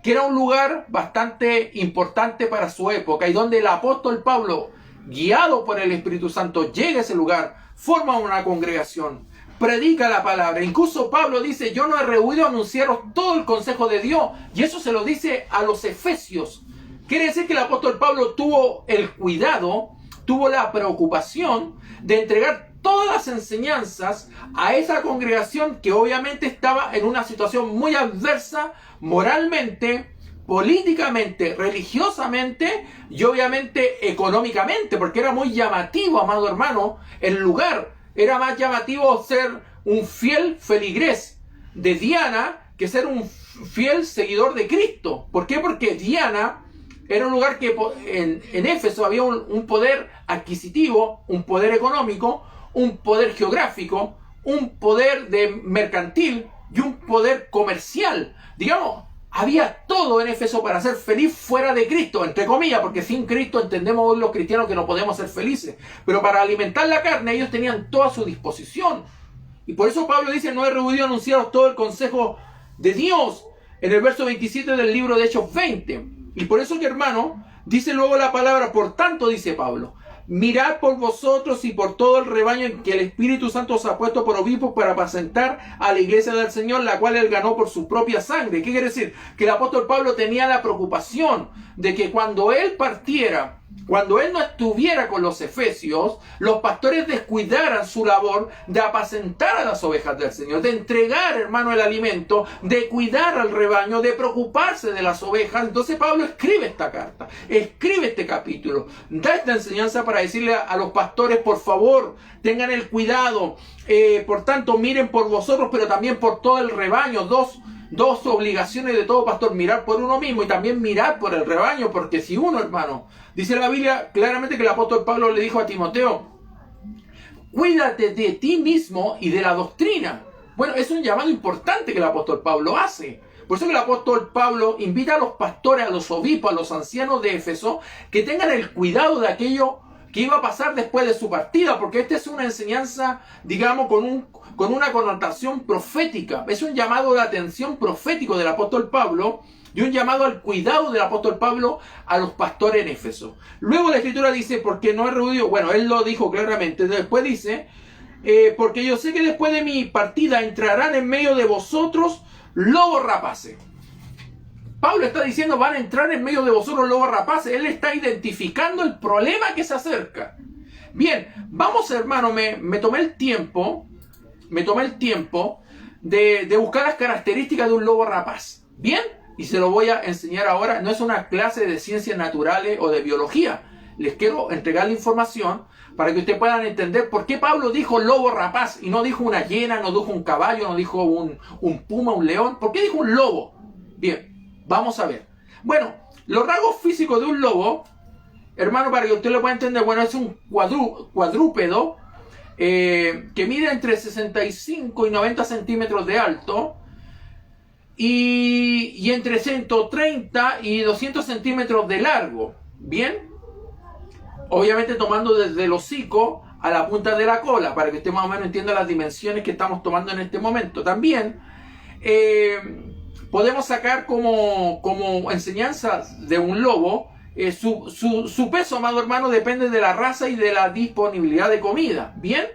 Que era un lugar bastante importante para su época y donde el apóstol Pablo, guiado por el Espíritu Santo, llega a ese lugar, forma una congregación, predica la palabra. Incluso Pablo dice, yo no he rehuido anunciaros todo el consejo de Dios, y eso se lo dice a los efesios. Quiere decir que el apóstol Pablo tuvo el cuidado, tuvo la preocupación de entregar todas las enseñanzas a esa congregación que obviamente estaba en una situación muy adversa moralmente, políticamente, religiosamente y obviamente económicamente, porque era muy llamativo, amado hermano, el lugar. Era más llamativo ser un fiel feligrés de Diana que ser un fiel seguidor de Cristo. ¿Por qué? Porque Diana era un lugar que en Éfeso había un poder adquisitivo, un poder económico, un poder geográfico, un poder mercantil y un poder comercial. Digamos, había todo en Éfeso para ser feliz fuera de Cristo, entre comillas, porque sin Cristo entendemos hoy los cristianos que no podemos ser felices. Pero para alimentar la carne ellos tenían todo a su disposición. Y por eso Pablo dice, no he rehuido anunciaros todo el consejo de Dios, en el verso 27 del libro de Hechos 20. Y por eso, que hermano, dice luego la palabra, por tanto, dice Pablo, mirad por vosotros y por todo el rebaño en que el Espíritu Santo os ha puesto por obispos para apacentar a la iglesia del Señor, la cual él ganó por su propia sangre. ¿Qué quiere decir? Que el apóstol Pablo tenía la preocupación de que cuando él partiera, cuando él no estuviera con los efesios, los pastores descuidaran su labor de apacentar a las ovejas del Señor, de entregar, hermano, el alimento, de cuidar al rebaño, de preocuparse de las ovejas. Entonces Pablo escribe esta carta, escribe este capítulo, da esta enseñanza para decirle a los pastores, por favor, tengan el cuidado, por tanto, miren por vosotros, pero también por todo el rebaño. Dos obligaciones de todo pastor, mirar por uno mismo y también mirar por el rebaño, porque si uno, hermano, dice la Biblia claramente que el apóstol Pablo le dijo a Timoteo, cuídate de ti mismo y de la doctrina. Bueno, es un llamado importante que el apóstol Pablo hace. Por eso que el apóstol Pablo invita a los pastores, a los obispos, a los ancianos de Éfeso, que tengan el cuidado de aquello que iba a pasar después de su partida, porque esta es una enseñanza, digamos, con una connotación profética. Es un llamado de atención profético del apóstol Pablo y un llamado al cuidado del apóstol Pablo a los pastores en Éfeso. Luego la escritura dice, porque no he rehuido, bueno, él lo dijo claramente, después dice, porque yo sé que después de mi partida entrarán en medio de vosotros lobos rapaces. Pablo está diciendo, van a entrar en medio de vosotros lobos rapaces. Él está identificando el problema que se acerca. Bien, vamos, hermano, me tomé el tiempo de buscar las características de un lobo rapaz. Bien, y se lo voy a enseñar ahora. No es una clase de ciencias naturales o de biología. Les quiero entregar la información para que ustedes puedan entender por qué Pablo dijo lobo rapaz y no dijo una hiena, no dijo un caballo, no dijo un puma, un león. ¿Por qué dijo un lobo? Bien, vamos a ver. Bueno, los rasgos físicos de un lobo, hermano, para que usted lo pueda entender, bueno, es un cuadrúpedo que mide entre 65 y 90 centímetros de alto y entre 130 y 200 centímetros de largo. Bien, obviamente tomando desde el hocico a la punta de la cola, para que usted más o menos entienda las dimensiones que estamos tomando en este momento. También podemos sacar como enseñanza de un lobo, su peso, amado hermano, depende de la raza y de la disponibilidad de comida. Bien,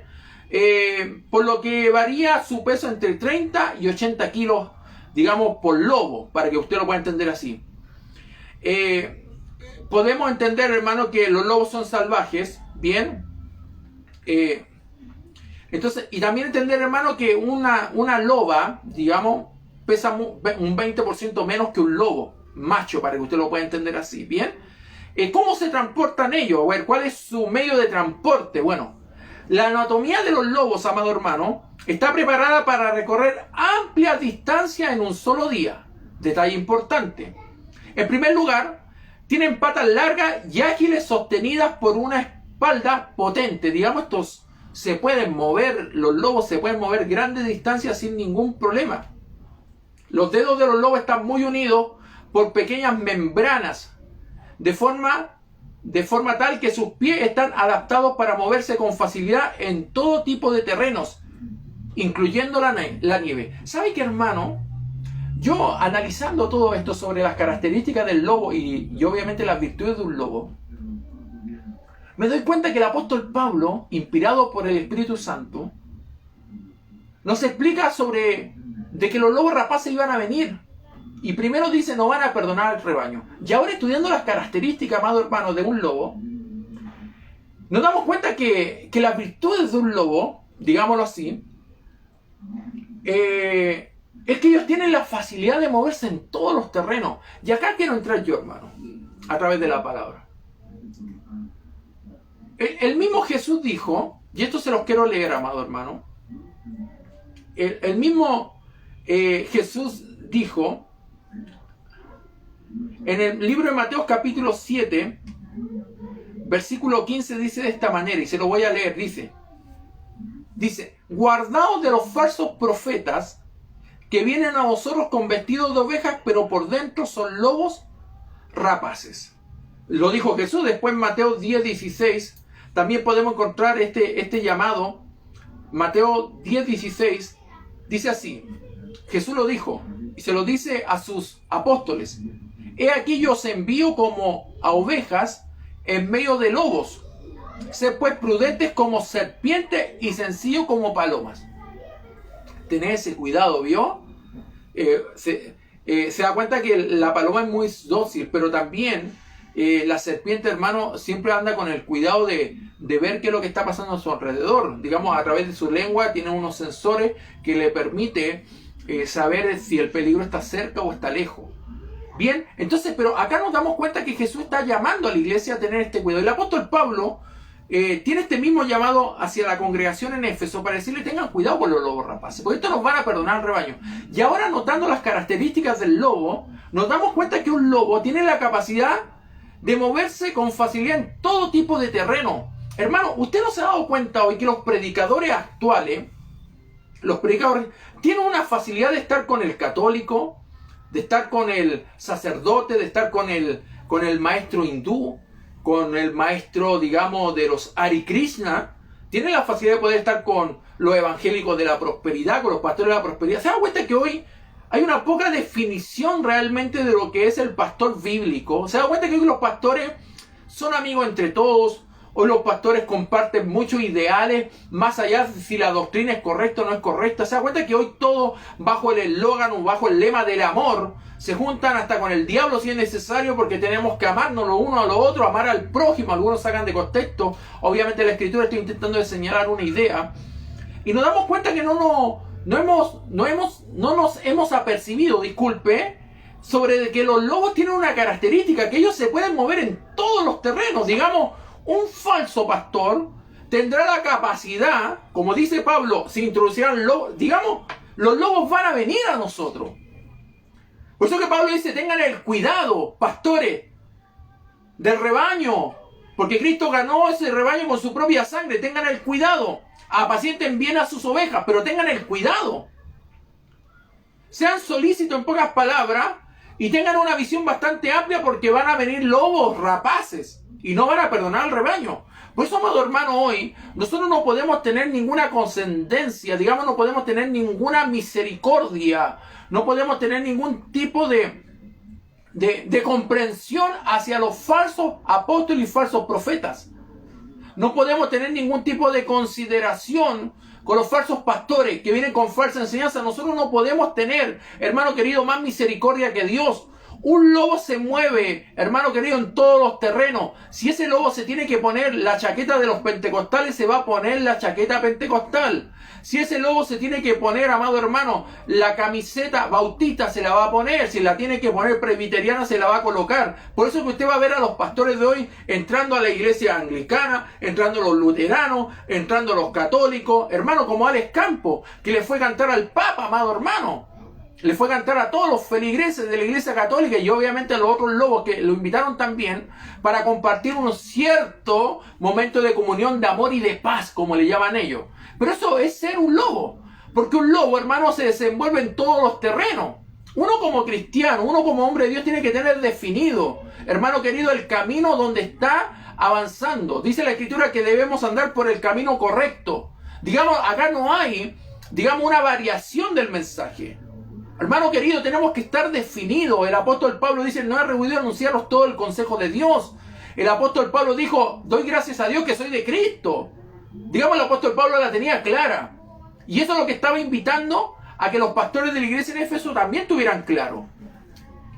por lo que varía su peso entre 30 y 80 kilos, digamos, por lobo, para que usted lo pueda entender así. Podemos entender, hermano, que los lobos son salvajes. Bien, entonces, y también entender, hermano, que una loba, digamos, pesa un 20% menos que un lobo macho, para que usted lo pueda entender así. Bien, ¿cómo se transportan ellos? A ver, ¿cuál es su medio de transporte? Bueno, la anatomía de los lobos, amado hermano, está preparada para recorrer amplias distancias en un solo día. Detalle importante. En primer lugar, tienen patas largas y ágiles sostenidas por una espalda potente. Digamos, estos se pueden mover, los lobos se pueden mover grandes distancias sin ningún problema. Los dedos de los lobos están muy unidos por pequeñas membranas, de forma tal que sus pies están adaptados para moverse con facilidad en todo tipo de terrenos, incluyendo la nieve. ¿Sabe qué, hermano? Yo, analizando todo esto sobre las características del lobo y obviamente las virtudes de un lobo, me doy cuenta que el apóstol Pablo, inspirado por el Espíritu Santo, nos explica sobre de que los lobos rapaces iban a venir. Y primero dice, no van a perdonar al rebaño. Y ahora, estudiando las características, amado hermano, de un lobo, nos damos cuenta que las virtudes de un lobo, digámoslo así, es que ellos tienen la facilidad de moverse en todos los terrenos. Y acá quiero entrar yo, hermano, a través de la palabra. El mismo Jesús dijo, y esto se los quiero leer, amado hermano. El mismo Jesús dijo, en el libro de Mateo capítulo 7, versículo 15, dice de esta manera, y se lo voy a leer, dice, guardaos de los falsos profetas que vienen a vosotros con vestidos de ovejas, pero por dentro son lobos rapaces. Lo dijo Jesús. Después en Mateo 10, 16, también podemos encontrar este llamado. Mateo 10, 16, dice así, Jesús lo dijo, y se lo dice a sus apóstoles, he aquí yo os envío como a ovejas en medio de lobos. Sed pues prudentes como serpientes y sencillos como palomas. Tened ese cuidado, ¿vio? Se da cuenta que la paloma es muy dócil, pero también la serpiente, hermano, siempre anda con el cuidado de ver qué es lo que está pasando a su alrededor. Digamos, a través de su lengua tiene unos sensores que le permite saber si el peligro está cerca o está lejos. Bien, entonces, pero acá nos damos cuenta que Jesús está llamando a la iglesia a tener este cuidado. El apóstol Pablo tiene este mismo llamado hacia la congregación en Éfeso para decirle, tengan cuidado con los lobos rapaces, porque esto nos van a perdonar al rebaño. Y ahora, notando las características del lobo, nos damos cuenta que un lobo tiene la capacidad de moverse con facilidad en todo tipo de terreno. Hermano, ¿usted no se ha dado cuenta hoy que los predicadores actuales, tienen una facilidad de estar con el católico, de estar con el sacerdote, de estar con el maestro hindú, con el maestro, digamos, de los Hare Krishna? Tienen la facilidad de poder estar con los evangélicos de la prosperidad, con los pastores de la prosperidad. ¿Se dan cuenta que hoy hay una poca definición realmente de lo que es el pastor bíblico? ¿Se dan cuenta que hoy los pastores son amigos entre todos? Hoy los pastores comparten muchos ideales, más allá de si la doctrina es correcta o no es correcta. ¿Se dan cuenta que hoy todo bajo el eslogan o bajo el lema del amor? Se juntan hasta con el diablo si es necesario, porque tenemos que amarnos los unos a los otros, amar al prójimo. Algunos sacan de contexto. Obviamente la escritura está intentando señalar una idea. Y nos damos cuenta que no nos hemos apercibido, sobre que los lobos tienen una característica, que ellos se pueden mover en todos los terrenos. Digamos, un falso pastor tendrá la capacidad, como dice Pablo, si introducirán lobos, digamos, los lobos van a venir a nosotros. Por eso que Pablo dice, tengan el cuidado, pastores, del rebaño, porque Cristo ganó ese rebaño con su propia sangre. Tengan el cuidado. apacienten bien a sus ovejas, pero tengan el cuidado. Sean solícitos en pocas palabras y tengan una visión bastante amplia, porque van a venir lobos rapaces y no van a perdonar al rebaño. Por eso, amado hermano, hoy nosotros no podemos tener ninguna condescendencia, digamos, no podemos tener ninguna misericordia, no podemos tener ningún tipo de comprensión hacia los falsos apóstoles y falsos profetas. No podemos tener ningún tipo de consideración con los falsos pastores que vienen con falsa enseñanza. Nosotros no podemos tener, hermano querido, más misericordia que Dios. Un lobo se mueve, hermano querido, en todos los terrenos. Si ese lobo se tiene que poner la chaqueta de los pentecostales, se va a poner la chaqueta pentecostal. Si ese lobo se tiene que poner, amado hermano, la camiseta bautista, se la va a poner. Si la tiene que poner presbiteriana, se la va a colocar. Por eso que usted va a ver a los pastores de hoy entrando a la iglesia anglicana, entrando a los luteranos, entrando a los católicos. Hermano, como Alex Campos, que le fue a cantar al Papa, amado hermano. Le fue a cantar a todos los feligreses de la iglesia católica y obviamente a los otros lobos que lo invitaron también para compartir un cierto momento de comunión, de amor y de paz, como le llaman ellos. Pero eso es ser un lobo, porque un lobo, hermano, se desenvuelve en todos los terrenos. Uno como cristiano, uno como hombre de Dios tiene que tener definido, hermano querido, el camino donde está avanzando. Dice la Escritura que debemos andar por el camino correcto. Digamos, acá no hay, digamos, una variación del mensaje. Hermano querido, tenemos que estar definidos. El apóstol Pablo dice, no he rehuido anunciaros todo el consejo de Dios. El apóstol Pablo dijo, doy gracias a Dios que soy de Cristo. Digamos, el apóstol Pablo la tenía clara. Y eso es lo que estaba invitando a que los pastores de la iglesia en Éfeso también tuvieran claro.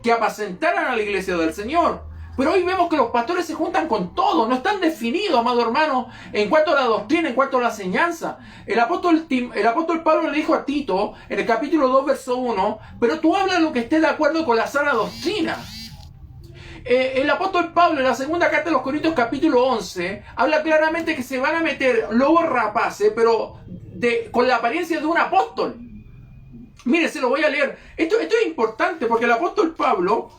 Que apacentaran a la iglesia del Señor. Pero hoy vemos que los pastores se juntan con todo, no están definidos, amado hermano, en cuanto a la doctrina, en cuanto a la enseñanza. El apóstol Pablo le dijo a Tito, en el capítulo 2, verso 1, pero tú habla lo que esté de acuerdo con la sana doctrina. El apóstol Pablo, en la segunda carta de los Corintios, capítulo 11, habla claramente que se van a meter lobos rapaces, pero con la apariencia de un apóstol. Mire, se lo voy a leer. Esto es importante porque el apóstol Pablo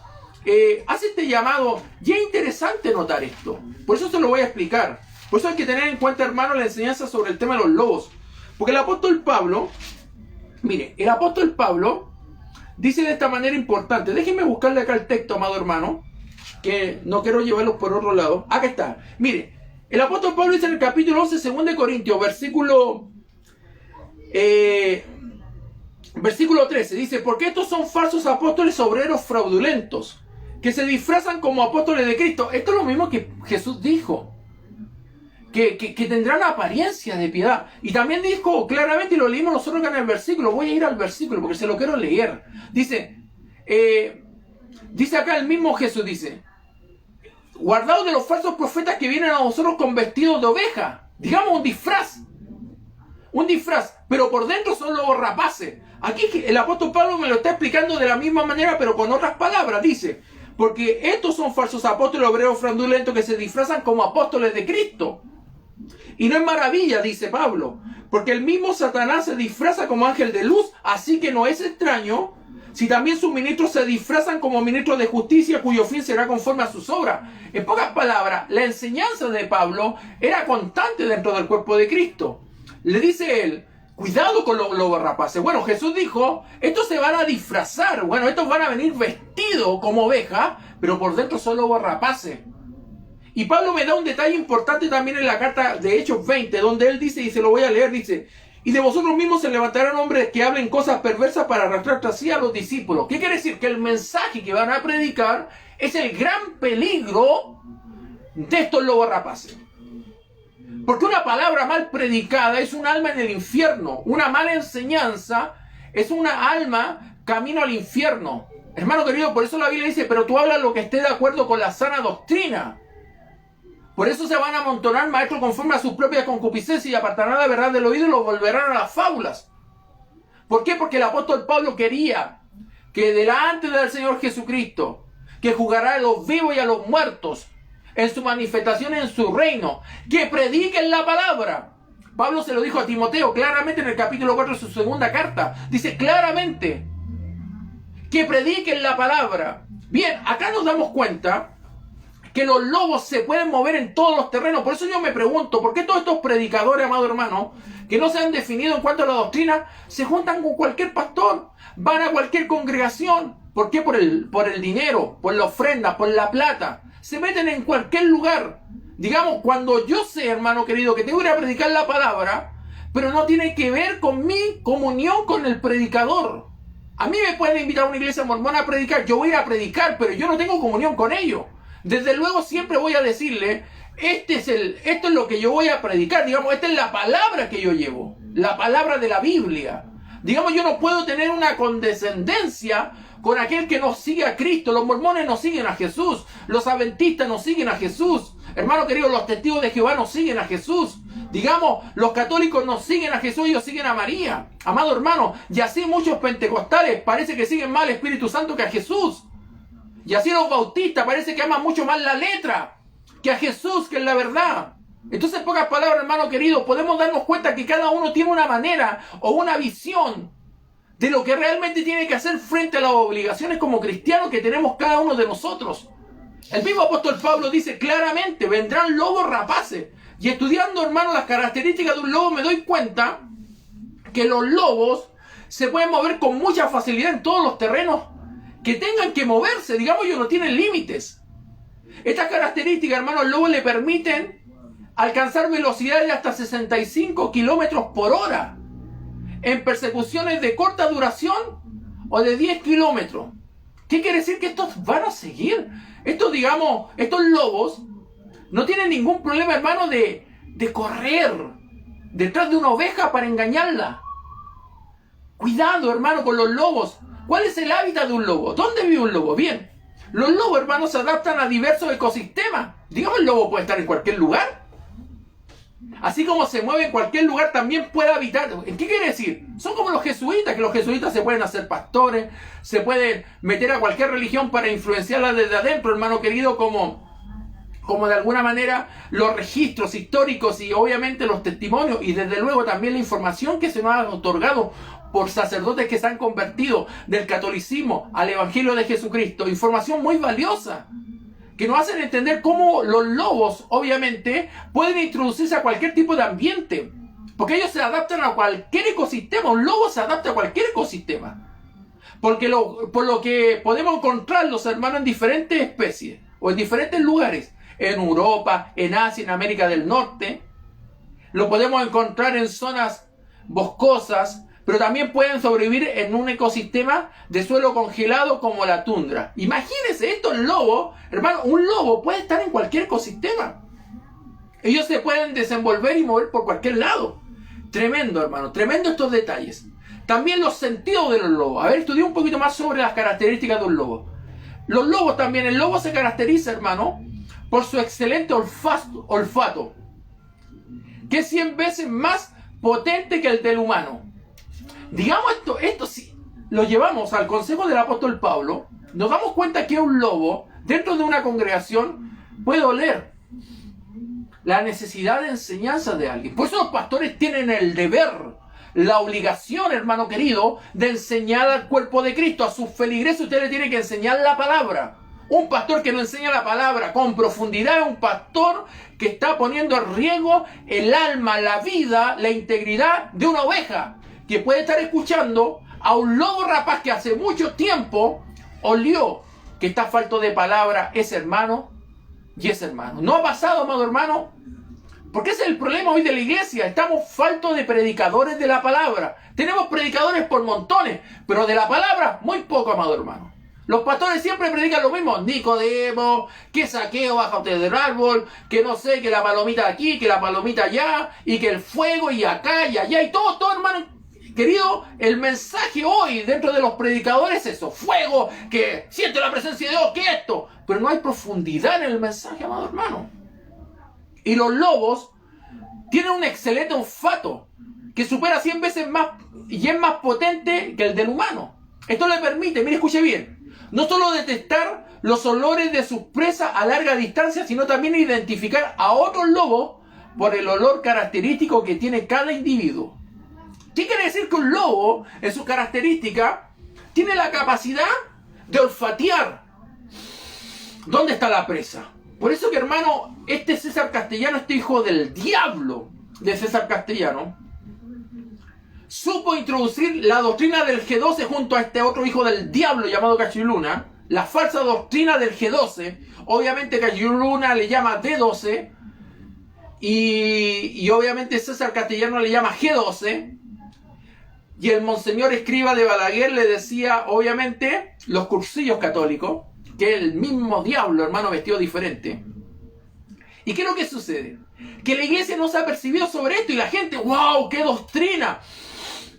hace este llamado, y es interesante notar esto. Por eso se lo voy a explicar. Por eso hay que tener en cuenta, hermano, la enseñanza sobre el tema de los lobos. Porque el apóstol Pablo, mire, el apóstol Pablo dice de esta manera importante. Déjenme buscarle acá el texto, amado hermano, que no quiero llevarlos por otro lado. Acá está. Mire, el apóstol Pablo dice en el capítulo 11, 2 de Corintios, versículo 13, dice, porque estos son falsos apóstoles obreros fraudulentos, que se disfrazan como apóstoles de Cristo. Esto es lo mismo que Jesús dijo, que tendrán apariencia de piedad. Y también dijo claramente, y lo leímos nosotros acá en el versículo, voy a ir al versículo porque se lo quiero leer. Dice acá el mismo Jesús, dice, guardaos de los falsos profetas que vienen a vosotros con vestidos de oveja. Digamos un disfraz, pero por dentro son lobos rapaces. Aquí el apóstol Pablo me lo está explicando de la misma manera, pero con otras palabras. Dice, porque estos son falsos apóstoles obreros fraudulentos que se disfrazan como apóstoles de Cristo. Y no es maravilla, dice Pablo, porque el mismo Satanás se disfraza como ángel de luz, así que no es extraño si también sus ministros se disfrazan como ministros de justicia, cuyo fin será conforme a sus obras. En pocas palabras, la enseñanza de Pablo era constante dentro del cuerpo de Cristo. Le dice él, cuidado con los lobos rapaces. Bueno, Jesús dijo, estos se van a disfrazar. Bueno, estos van a venir vestidos como ovejas, pero por dentro son lobos rapaces. Y Pablo me da un detalle importante también en la carta de Hechos 20, donde él dice, y se lo voy a leer, dice, y de vosotros mismos se levantarán hombres que hablen cosas perversas para arrastrar tras sí a los discípulos. ¿Qué quiere decir? Que el mensaje que van a predicar es el gran peligro de estos lobos rapaces. Porque una palabra mal predicada es un alma en el infierno. Una mala enseñanza es una alma camino al infierno. Hermano querido, por eso la Biblia dice, pero tú hablas lo que esté de acuerdo con la sana doctrina. Por eso se van a amontonar maestros conforme a sus propias concupiscencias y apartarán la verdad del oído y lo volverán a las fábulas. ¿Por qué? Porque el apóstol Pablo quería que delante del Señor Jesucristo, que juzgará a los vivos y a los muertos, en su manifestación en su reino, que prediquen la palabra. Pablo se lo dijo a Timoteo claramente en el capítulo 4 de su segunda carta. Dice claramente que prediquen la palabra. Bien, acá nos damos cuenta que los lobos se pueden mover en todos los terrenos. Por eso yo me pregunto, ¿por qué todos estos predicadores, amado hermano, que no se han definido en cuanto a la doctrina, se juntan con cualquier pastor, van a cualquier congregación? ¿Por qué? Por el dinero, por la ofrenda, por la plata. Se meten en cualquier lugar. Digamos, cuando yo sé, hermano querido, que tengo que ir a predicar la palabra, pero no tiene que ver con mi comunión con el predicador. A mí me pueden invitar a una iglesia mormona a predicar, yo voy a ir a predicar, pero yo no tengo comunión con ellos. Desde luego siempre voy a decirle, esto es lo que yo voy a predicar, digamos, esta es la palabra que yo llevo, la palabra de la Biblia. Digamos, yo no puedo tener una condescendencia con aquel que no sigue a Cristo. Los mormones no siguen a Jesús, los adventistas no siguen a Jesús, hermano querido, los testigos de Jehová no siguen a Jesús. Digamos, los católicos no siguen a Jesús, ellos siguen a María. Amado hermano, y así muchos pentecostales parece que siguen más al Espíritu Santo que a Jesús. Y así los bautistas parece que aman mucho más la letra que a Jesús, que es la verdad. Entonces, en pocas palabras, hermano querido, podemos darnos cuenta que cada uno tiene una manera o una visión de lo que realmente tiene que hacer frente a las obligaciones como cristianos que tenemos cada uno de nosotros. El mismo apóstol Pablo dice claramente, vendrán lobos rapaces. Y estudiando, hermano, las características de un lobo, me doy cuenta que los lobos se pueden mover con mucha facilidad en todos los terrenos que tengan que moverse. Digamos, ellos no tienen límites. Estas características, hermano, al lobo le permiten alcanzar velocidades de hasta 65 kilómetros por hora en persecuciones de corta duración o de 10 kilómetros. ¿Qué quiere decir? Que estos van a seguir. Estos lobos no tienen ningún problema, hermano, de correr detrás de una oveja para engañarla. Cuidado, hermano, con los lobos. ¿Cuál es el hábitat de un lobo? ¿Dónde vive un lobo? Bien, los lobos, hermanos, se adaptan a diversos ecosistemas. Digamos, el lobo puede estar en cualquier lugar. Así como se mueve en cualquier lugar, también puede habitar. ¿Qué quiere decir? Son como los jesuitas, que los jesuitas se pueden hacer pastores, se pueden meter a cualquier religión para influenciarla desde adentro, hermano querido, como de alguna manera los registros históricos y obviamente los testimonios y desde luego también la información que se nos ha otorgado por sacerdotes que se han convertido del catolicismo al evangelio de Jesucristo. Información muy valiosa que nos hacen entender cómo los lobos obviamente pueden introducirse a cualquier tipo de ambiente, porque ellos se adaptan a cualquier ecosistema. Un lobo se adapta a cualquier ecosistema, porque por lo que podemos encontrarlos, hermanos, en diferentes especies o en diferentes lugares, en Europa, en Asia, en América del Norte. Lo podemos encontrar en zonas boscosas, pero también pueden sobrevivir en un ecosistema de suelo congelado como la tundra. Imagínense, estos lobos, hermano, un lobo puede estar en cualquier ecosistema. Ellos se pueden desenvolver y mover por cualquier lado. Tremendo, hermano, tremendo estos detalles. También los sentidos de los lobos. A ver, estudié un poquito más sobre las características de un lobo. Los lobos también, el lobo se caracteriza, hermano, por su excelente olfato, que es 100 veces más potente que el del humano. Digamos, esto si lo llevamos al consejo del apóstol Pablo, nos damos cuenta que un lobo dentro de una congregación puede oler la necesidad de enseñanza de alguien. Por eso los pastores tienen el deber, la obligación, hermano querido, de enseñar al cuerpo de Cristo. A sus feligreses usted le tiene que enseñar la palabra. Un pastor que no enseña la palabra con profundidad es un pastor que está poniendo en riesgo el alma, la vida, la integridad de una oveja, que puede estar escuchando a un lobo rapaz que hace mucho tiempo olió que está falto de palabra ese hermano y ese hermano. ¿No ha pasado, amado hermano? Porque ese es el problema hoy de la iglesia. Estamos faltos de predicadores de la palabra. Tenemos predicadores por montones, pero de la palabra muy poco, amado hermano. Los pastores siempre predican lo mismo. Nicodemo, que Saqueo baja usted del árbol, que no sé, que la palomita aquí, que la palomita allá, y que el fuego y acá y allá, y todo, hermano querido. El mensaje hoy dentro de los predicadores es eso: fuego, que siente la presencia de Dios, que esto. Pero no hay profundidad en el mensaje, amado hermano. Y los lobos tienen un excelente olfato que supera 100 veces más y es más potente que el del humano. Esto le permite, mire, escuche bien, no solo detectar los olores de sus presas a larga distancia, sino también identificar a otros lobos por el olor característico que tiene cada individuo. ¿Qué quiere decir? Que un lobo, en sus características, tiene la capacidad de olfatear dónde está la presa. Por eso que, hermano, este César Castellano, este hijo del diablo de César Castellano, supo introducir la doctrina del G12 junto a este otro hijo del diablo llamado Cachiluna, la falsa doctrina del G12. Obviamente Cachiluna le llama D12 y obviamente César Castellano le llama G12. Y el Monseñor Escriba de Balaguer le decía, obviamente, los cursillos católicos, que es el mismo diablo, hermano, vestido diferente. ¿Y qué es lo que sucede? Que la iglesia no se ha percibido sobre esto y la gente, ¡wow! ¡Qué doctrina!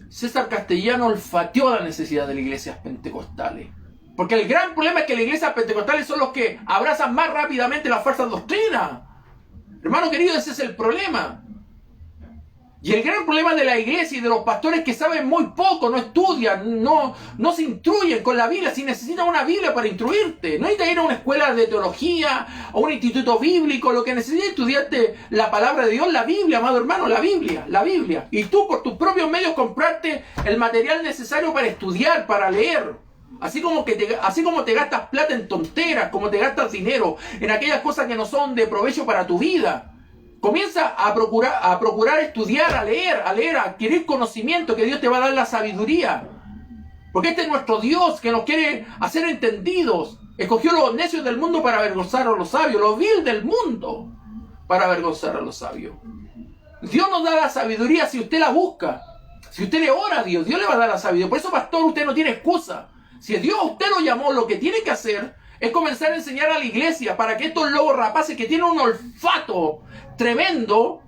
César Castellano olfateó la necesidad de las iglesias pentecostales. Porque el gran problema es que las iglesias pentecostales son los que abrazan más rápidamente las falsas doctrinas. Hermano querido, ese es el problema. Y el gran problema de la iglesia y de los pastores que saben muy poco, no estudian, no se instruyen con la Biblia. Si necesitas una Biblia para instruirte, no necesitas ir a una escuela de teología, a un instituto bíblico, lo que necesitas es estudiarte la palabra de Dios, la Biblia, amado hermano, la Biblia. Y tú por tus propios medios comprarte el material necesario para estudiar, para leer. Así como te gastas plata en tonteras, como te gastas dinero en aquellas cosas que no son de provecho para tu vida. Comienza a procurar estudiar, a leer, a adquirir conocimiento, que Dios te va a dar la sabiduría. Porque este es nuestro Dios que nos quiere hacer entendidos. Escogió los necios del mundo para avergonzar a los sabios, los vil del mundo para avergonzar a los sabios. Dios nos da la sabiduría si usted la busca. Si usted le ora a Dios, Dios le va a dar la sabiduría. Por eso, pastor, usted no tiene excusa. Si Dios a usted lo llamó, lo que tiene que hacer es comenzar a enseñar a la iglesia para que estos lobos rapaces que tienen un olfato tremendo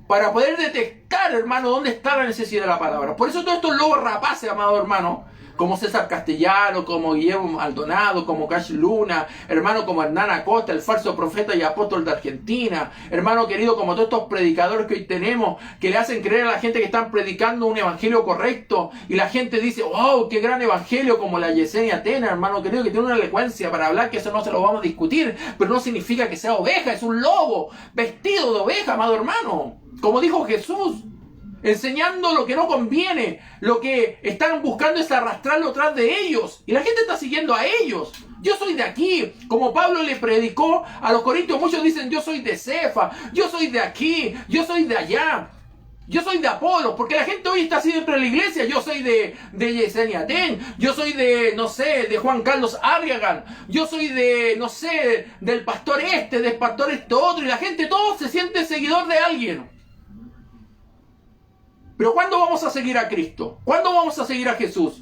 para poder detectar, hermano, dónde está la necesidad de la palabra. Por eso todos estos lobos rapaces, amado hermano, como César Castellano, como Guillermo Maldonado, como Cash Luna, hermano, como Hernán Acosta, el falso profeta y apóstol de Argentina, hermano querido, como todos estos predicadores que hoy tenemos, que le hacen creer a la gente que están predicando un evangelio correcto, y la gente dice, wow, qué gran evangelio, como la Yesenia Tena, hermano querido, que tiene una elocuencia para hablar, que eso no se lo vamos a discutir, pero no significa que sea oveja, es un lobo vestido de oveja, amado hermano, como dijo Jesús, enseñando lo que no conviene. Lo que están buscando es arrastrarlo tras de ellos. Y la gente está siguiendo a ellos. Yo soy de aquí. Como Pablo le predicó a los corintios, muchos dicen yo soy de Cefa, yo soy de aquí, yo soy de allá, yo soy de Apolo. Porque la gente hoy está así dentro de la iglesia. Yo soy de Yesenia Ten, yo soy de, no sé, de Juan Carlos Arriagan, yo soy de, no sé, del pastor del pastor otro. Y la gente, todo se siente seguidor de alguien. Pero ¿cuándo vamos a seguir a Cristo? ¿Cuándo vamos a seguir a Jesús?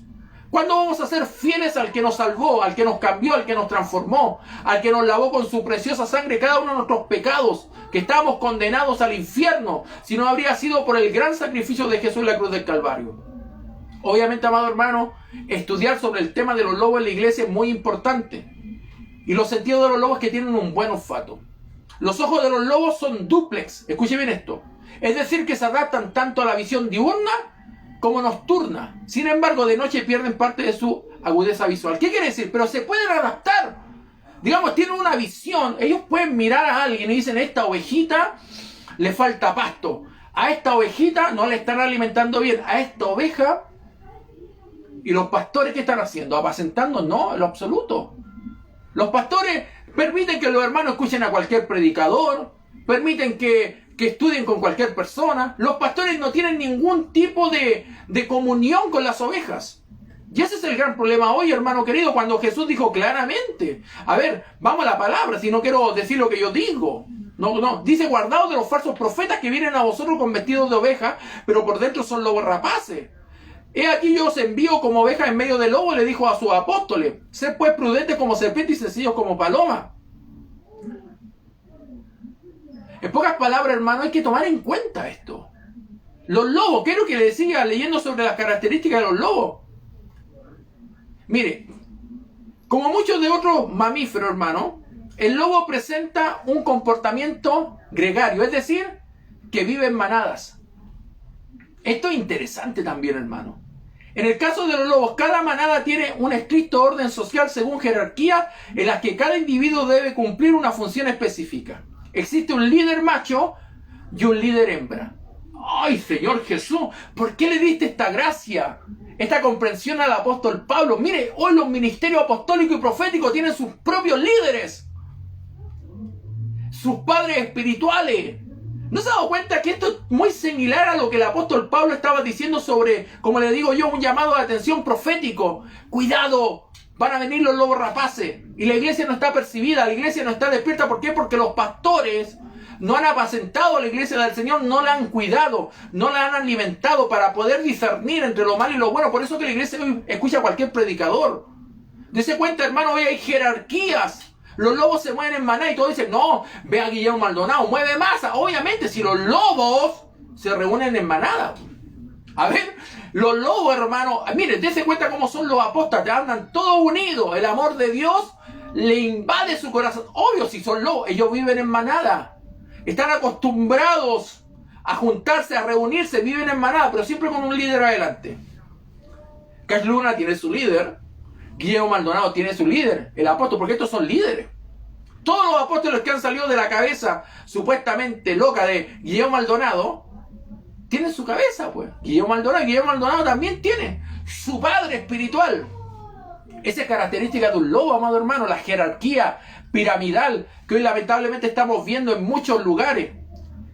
¿Cuándo vamos a ser fieles al que nos salvó, al que nos cambió, al que nos transformó, al que nos lavó con su preciosa sangre cada uno de nuestros pecados, que estábamos condenados al infierno, si no habría sido por el gran sacrificio de Jesús en la cruz del Calvario? Obviamente, amado hermano, estudiar sobre el tema de los lobos en la iglesia es muy importante. Y los sentidos de los lobos es que tienen un buen olfato. Los ojos de los lobos son dúplex. Escuche bien esto. Es decir, que se adaptan tanto a la visión diurna como nocturna. Sin embargo, de noche pierden parte de su agudeza visual. ¿Qué quiere decir? Pero se pueden adaptar. Digamos, tienen una visión. Ellos pueden mirar a alguien y dicen, a esta ovejita le falta pasto. A esta ovejita no le están alimentando bien. A esta oveja... ¿Y los pastores qué están haciendo? ¿Apacentando? No, en lo absoluto. Los pastores permiten que los hermanos escuchen a cualquier predicador. Permiten que estudien con cualquier persona. Los pastores no tienen ningún tipo de comunión con las ovejas. Y ese es el gran problema hoy, hermano querido, cuando Jesús dijo claramente, a ver, vamos a la palabra, si no quiero decir lo que yo digo. No, dice, guardaos de los falsos profetas que vienen a vosotros con vestidos de oveja, pero por dentro son lobos rapaces. He aquí yo os envío como ovejas en medio de lobos, le dijo a sus apóstoles. Sed pues prudentes como serpientes y sencillos como palomas. En pocas palabras, hermano, hay que tomar en cuenta esto. Los lobos, quiero que le siga leyendo sobre las características de los lobos. Mire, como muchos de otros mamíferos, hermano, el lobo presenta un comportamiento gregario, es decir, que vive en manadas. Esto es interesante también, hermano. En el caso de los lobos, cada manada tiene un estricto orden social según jerarquía en la que cada individuo debe cumplir una función específica. Existe un líder macho y un líder hembra. ¡Ay, Señor Jesús! ¿Por qué le diste esta gracia, esta comprensión al apóstol Pablo? Mire, hoy los ministerios apostólicos y proféticos tienen sus propios líderes. sus padres espirituales. ¿No se ha dado cuenta que esto es muy similar a lo que el apóstol Pablo estaba diciendo sobre, como le digo yo, un llamado de atención profético? Cuidado, van a venir los lobos rapaces. Y la iglesia no está percibida, la iglesia no está despierta. ¿Por qué? Porque los pastores no han apacentado a la iglesia del Señor, no la han cuidado, no la han alimentado para poder discernir entre lo malo y lo bueno. Por eso que la iglesia hoy escucha a cualquier predicador. Dese cuenta, hermano, hoy hay jerarquías. Los lobos se mueven en maná y todos dicen, no, ve a Guillermo Maldonado, mueve masa. Obviamente, si los lobos se reúnen en manada. A ver, los lobos, hermano, miren, dese cuenta cómo son los apóstatas, andan todos unidos. El amor de Dios le invade su corazón. Obvio, si son lobos, ellos viven en manada. Están acostumbrados a juntarse, a reunirse, viven en manada, pero siempre con un líder adelante. Cash Luna tiene su líder. Guillermo Maldonado tiene su líder, el apóstol, porque estos son líderes. Todos los apóstoles que han salido de la cabeza supuestamente loca de Guillermo Maldonado tienen su cabeza, pues. Guillermo Maldonado también tiene su padre espiritual. Esa es característica de un lobo, amado hermano, la jerarquía piramidal que hoy lamentablemente estamos viendo en muchos lugares.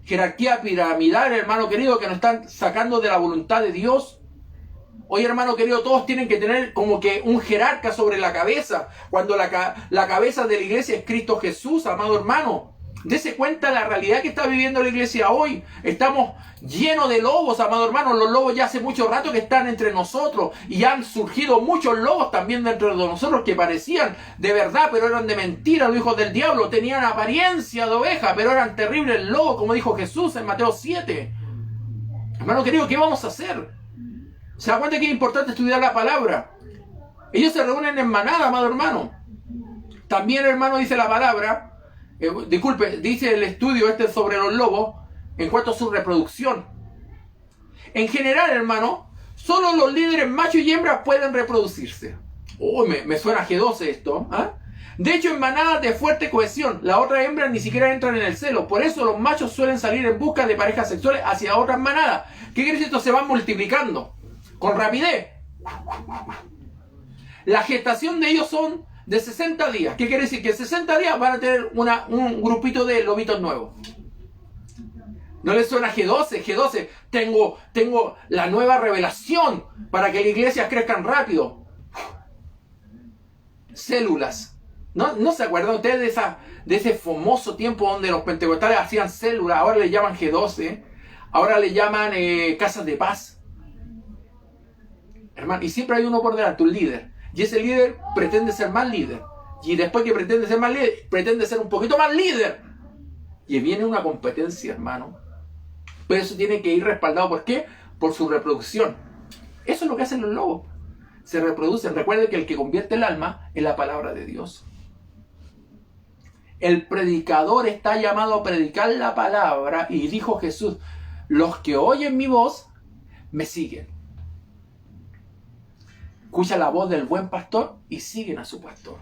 Jerarquía piramidal, hermano querido, que nos están sacando de la voluntad de Dios. Hoy, hermano querido, todos tienen que tener como que un jerarca sobre la cabeza, cuando la cabeza de la iglesia es Cristo Jesús, amado hermano. Dese cuenta de la realidad que está viviendo la iglesia hoy. Estamos llenos de lobos, amado hermano. Los lobos ya hace mucho rato que están entre nosotros y han surgido muchos lobos también dentro de nosotros que parecían de verdad, pero eran de mentira, los hijos del diablo. Tenían apariencia de oveja, pero eran terribles lobos, como dijo Jesús en Mateo 7. Hermano querido, ¿qué vamos a hacer? ¿Se da cuenta que es importante estudiar la palabra? Ellos se reúnen en manada, amado hermano. También, hermano, dice la palabra, dice el estudio sobre los lobos, en cuanto a su reproducción. En general, hermano, solo los líderes macho y hembra pueden reproducirse. Uy, me suena G12 esto. ¿Ah? De hecho, en manadas de fuerte cohesión, las otras hembras ni siquiera entran en el celo. Por eso los machos suelen salir en busca de parejas sexuales hacia otras manadas. ¿Qué quiere decir esto? Se van multiplicando con rapidez. La gestación de ellos son de 60 días. ¿Qué quiere decir? Que en 60 días van a tener un grupito de lobitos nuevos. ¿No les suena G12? G12. Tengo la nueva revelación para que las iglesias crezcan rápido. Células. ¿No se acuerdan ustedes de ese famoso tiempo donde los pentecostales hacían células? Ahora le llaman G12. Ahora le llaman casas de paz. Hermano, y siempre hay uno por delante, un líder. Y ese líder pretende ser más líder. Y después que pretende ser más líder, pretende ser un poquito más líder. Y viene una competencia, hermano. Pero eso tiene que ir respaldado. ¿Por qué? Por su reproducción. Eso es lo que hacen los lobos. Se reproducen. Recuerden que el que convierte el alma es la palabra de Dios. El predicador está llamado a predicar la palabra. Y dijo Jesús, los que oyen mi voz, me siguen. Escucha la voz del buen pastor y siguen a su pastor.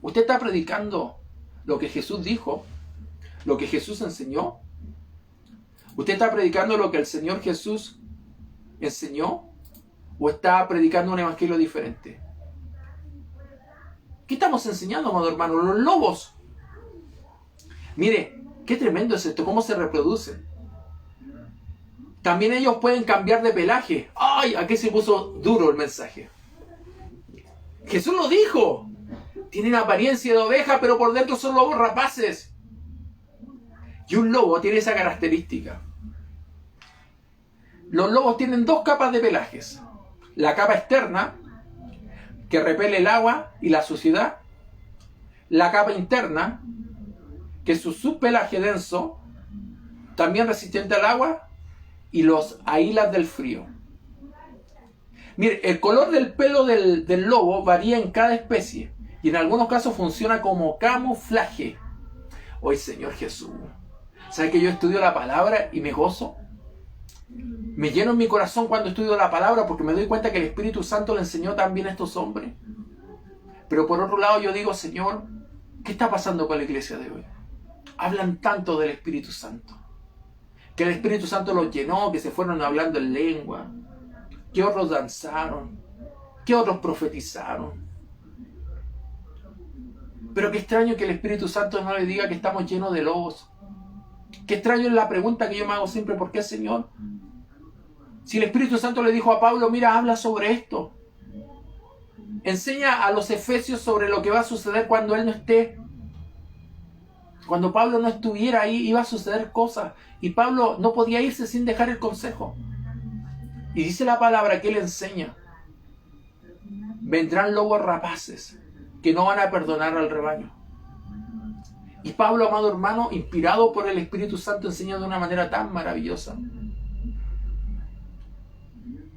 ¿Usted está predicando lo que Jesús dijo? ¿Lo que Jesús enseñó? ¿Usted está predicando lo que el Señor Jesús enseñó? ¿O está predicando un evangelio diferente? ¿Qué estamos enseñando, amado hermano? Los lobos. Mire, qué tremendo es esto, cómo se reproducen. También ellos pueden cambiar de pelaje. ¡Ay! Aquí se puso duro el mensaje. Jesús lo dijo. Tienen apariencia de oveja, pero por dentro son lobos rapaces. Y un lobo tiene esa característica. Los lobos tienen dos capas de pelajes. La capa externa, que repele el agua y la suciedad. La capa interna, que es su subpelaje denso, también resistente al agua, y los aísla del frío. Mire, el color del pelo del lobo varía en cada especie y en algunos casos funciona como camuflaje. Hoy, Señor Jesús, ¿sabe que yo estudio la palabra y me gozo? Me lleno en mi corazón cuando estudio la palabra porque me doy cuenta que el Espíritu Santo le enseñó también a estos hombres. Pero por otro lado yo digo, Señor, ¿qué está pasando con la iglesia de hoy? Hablan tanto del Espíritu Santo. Que el Espíritu Santo los llenó, que se fueron hablando en lengua, que otros danzaron, que otros profetizaron. Pero qué extraño que el Espíritu Santo no le diga que estamos llenos de lobos. Qué extraño es la pregunta que yo me hago siempre, ¿por qué, Señor? Si el Espíritu Santo le dijo a Pablo, mira, habla sobre esto. Enseña a los efesios sobre lo que va a suceder cuando él no esté. Cuando Pablo no estuviera ahí, iba a suceder cosas. Y Pablo no podía irse sin dejar el consejo. Y dice la palabra que él enseña. Vendrán lobos rapaces que no van a perdonar al rebaño. Y Pablo, amado hermano, inspirado por el Espíritu Santo, enseña de una manera tan maravillosa.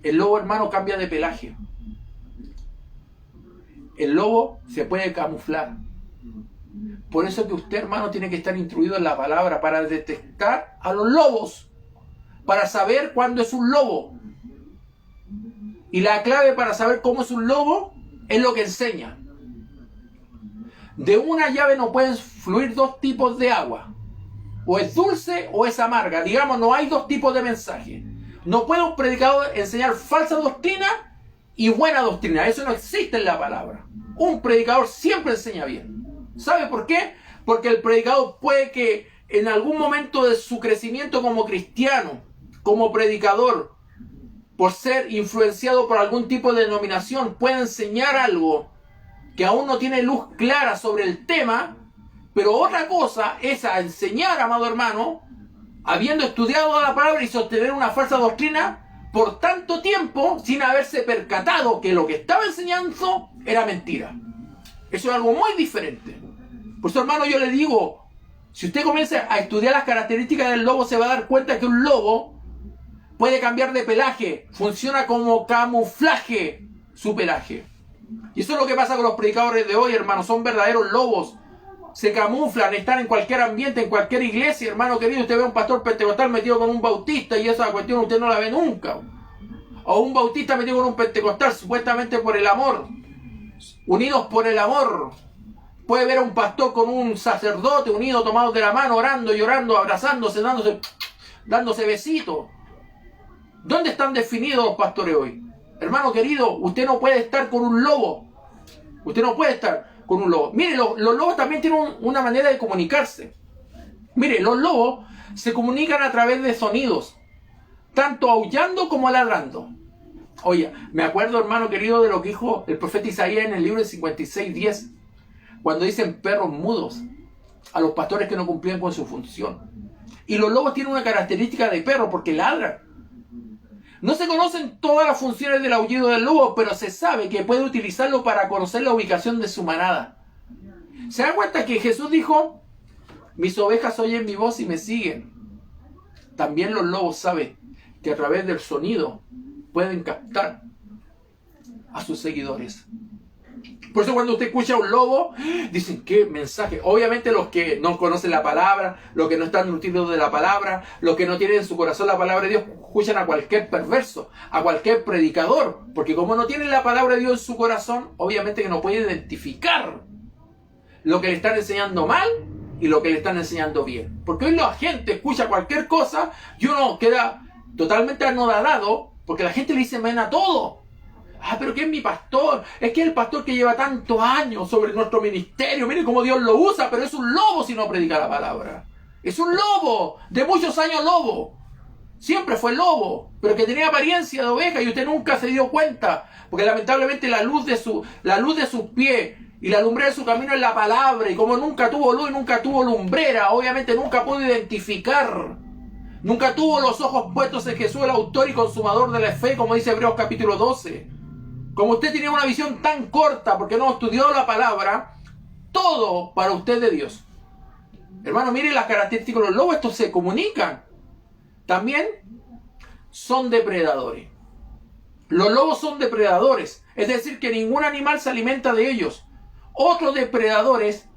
El lobo, hermano, cambia de pelaje. El lobo se puede camuflar. Por eso que usted, hermano, tiene que estar instruido en la palabra para detectar a los lobos, para saber cuándo es un lobo. Y la clave para saber cómo es un lobo es lo que enseña. De una llave no pueden fluir dos tipos de agua. O es dulce o es amarga. Digamos, no hay dos tipos de mensaje. No puede un predicador enseñar falsa doctrina y buena doctrina. Eso no existe en la palabra. Un predicador siempre enseña bien. ¿Sabe por qué? Porque el predicador puede que en algún momento de su crecimiento como cristiano, como predicador, por ser influenciado por algún tipo de denominación, puede enseñar algo que aún no tiene luz clara sobre el tema, pero otra cosa es a enseñar, amado hermano, habiendo estudiado la palabra y sostener una falsa doctrina por tanto tiempo sin haberse percatado que lo que estaba enseñando era mentira. Eso es algo muy diferente. Por eso, hermano, yo le digo, si usted comienza a estudiar las características del lobo, se va a dar cuenta que un lobo puede cambiar de pelaje, funciona como camuflaje su pelaje. Y eso es lo que pasa con los predicadores de hoy, hermano, son verdaderos lobos. Se camuflan, están en cualquier ambiente, en cualquier iglesia, hermano querido. Usted ve a un pastor pentecostal metido con un bautista y esa cuestión usted no la ve nunca. O un bautista metido con un pentecostal, supuestamente por el amor, unidos por el amor. Puede ver a un pastor con un sacerdote unido, tomados de la mano, orando, llorando, abrazándose, dándose besitos. ¿Dónde están definidos los pastores hoy? Hermano querido, usted no puede estar con un lobo. Usted no puede estar con un lobo. Mire, los lobos también tienen una manera de comunicarse. Mire, los lobos se comunican a través de sonidos, tanto aullando como ladrando. Oye, me acuerdo, hermano querido, de lo que dijo el profeta Isaías en el libro de 56:10, cuando dicen perros mudos a los pastores que no cumplían con su función. Y los lobos tienen una característica de perro porque ladran. No se conocen todas las funciones del aullido del lobo, pero se sabe que puede utilizarlo para conocer la ubicación de su manada. ¿Se da cuenta que Jesús dijo, mis ovejas oyen mi voz y me siguen? También los lobos saben que a través del sonido pueden captar a sus seguidores. Por eso cuando usted escucha a un lobo, dicen, ¿qué mensaje? Obviamente los que no conocen la palabra, los que no están nutridos de la palabra, los que no tienen en su corazón la palabra de Dios, escuchan a cualquier perverso, a cualquier predicador. Porque como no tienen la palabra de Dios en su corazón, obviamente que no pueden identificar lo que le están enseñando mal y lo que le están enseñando bien. Porque hoy la gente escucha cualquier cosa y uno queda totalmente anodadado porque la gente le dice amén a todo. Ah, pero ¿qué es mi pastor? Es que es el pastor que lleva tantos años sobre nuestro ministerio. Mire cómo Dios lo usa, pero es un lobo si no predica la palabra. Es un lobo, de muchos años lobo. Siempre fue lobo, pero que tenía apariencia de oveja y usted nunca se dio cuenta. Porque lamentablemente la luz de sus pies y la lumbrera de su camino es la palabra. Y como nunca tuvo luz y nunca tuvo lumbrera, obviamente nunca pudo identificar. Nunca tuvo los ojos puestos en Jesús, el autor y consumador de la fe, como dice Hebreos capítulo 12. Como usted tenía una visión tan corta porque no estudió la palabra, todo para usted de Dios. Hermano, mire las características de los lobos, estos se comunican. También son depredadores. Los lobos son depredadores, es decir, que ningún animal se alimenta de ellos. Otros depredadores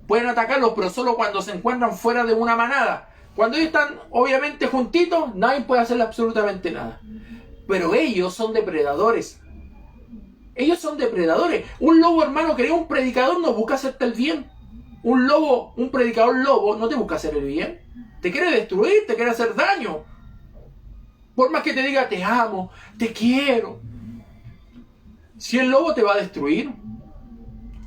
pueden atacarlos, pero solo cuando se encuentran fuera de una manada. Cuando ellos están obviamente juntitos, nadie puede hacerle absolutamente nada. Pero ellos son depredadores. Ellos son depredadores. Un lobo, hermano, querido, un predicador no busca hacerte el bien. Un lobo, un predicador lobo, no te busca hacer el bien. Te quiere destruir, te quiere hacer daño. Por más que te diga, te amo, te quiero. Si el lobo te va a destruir,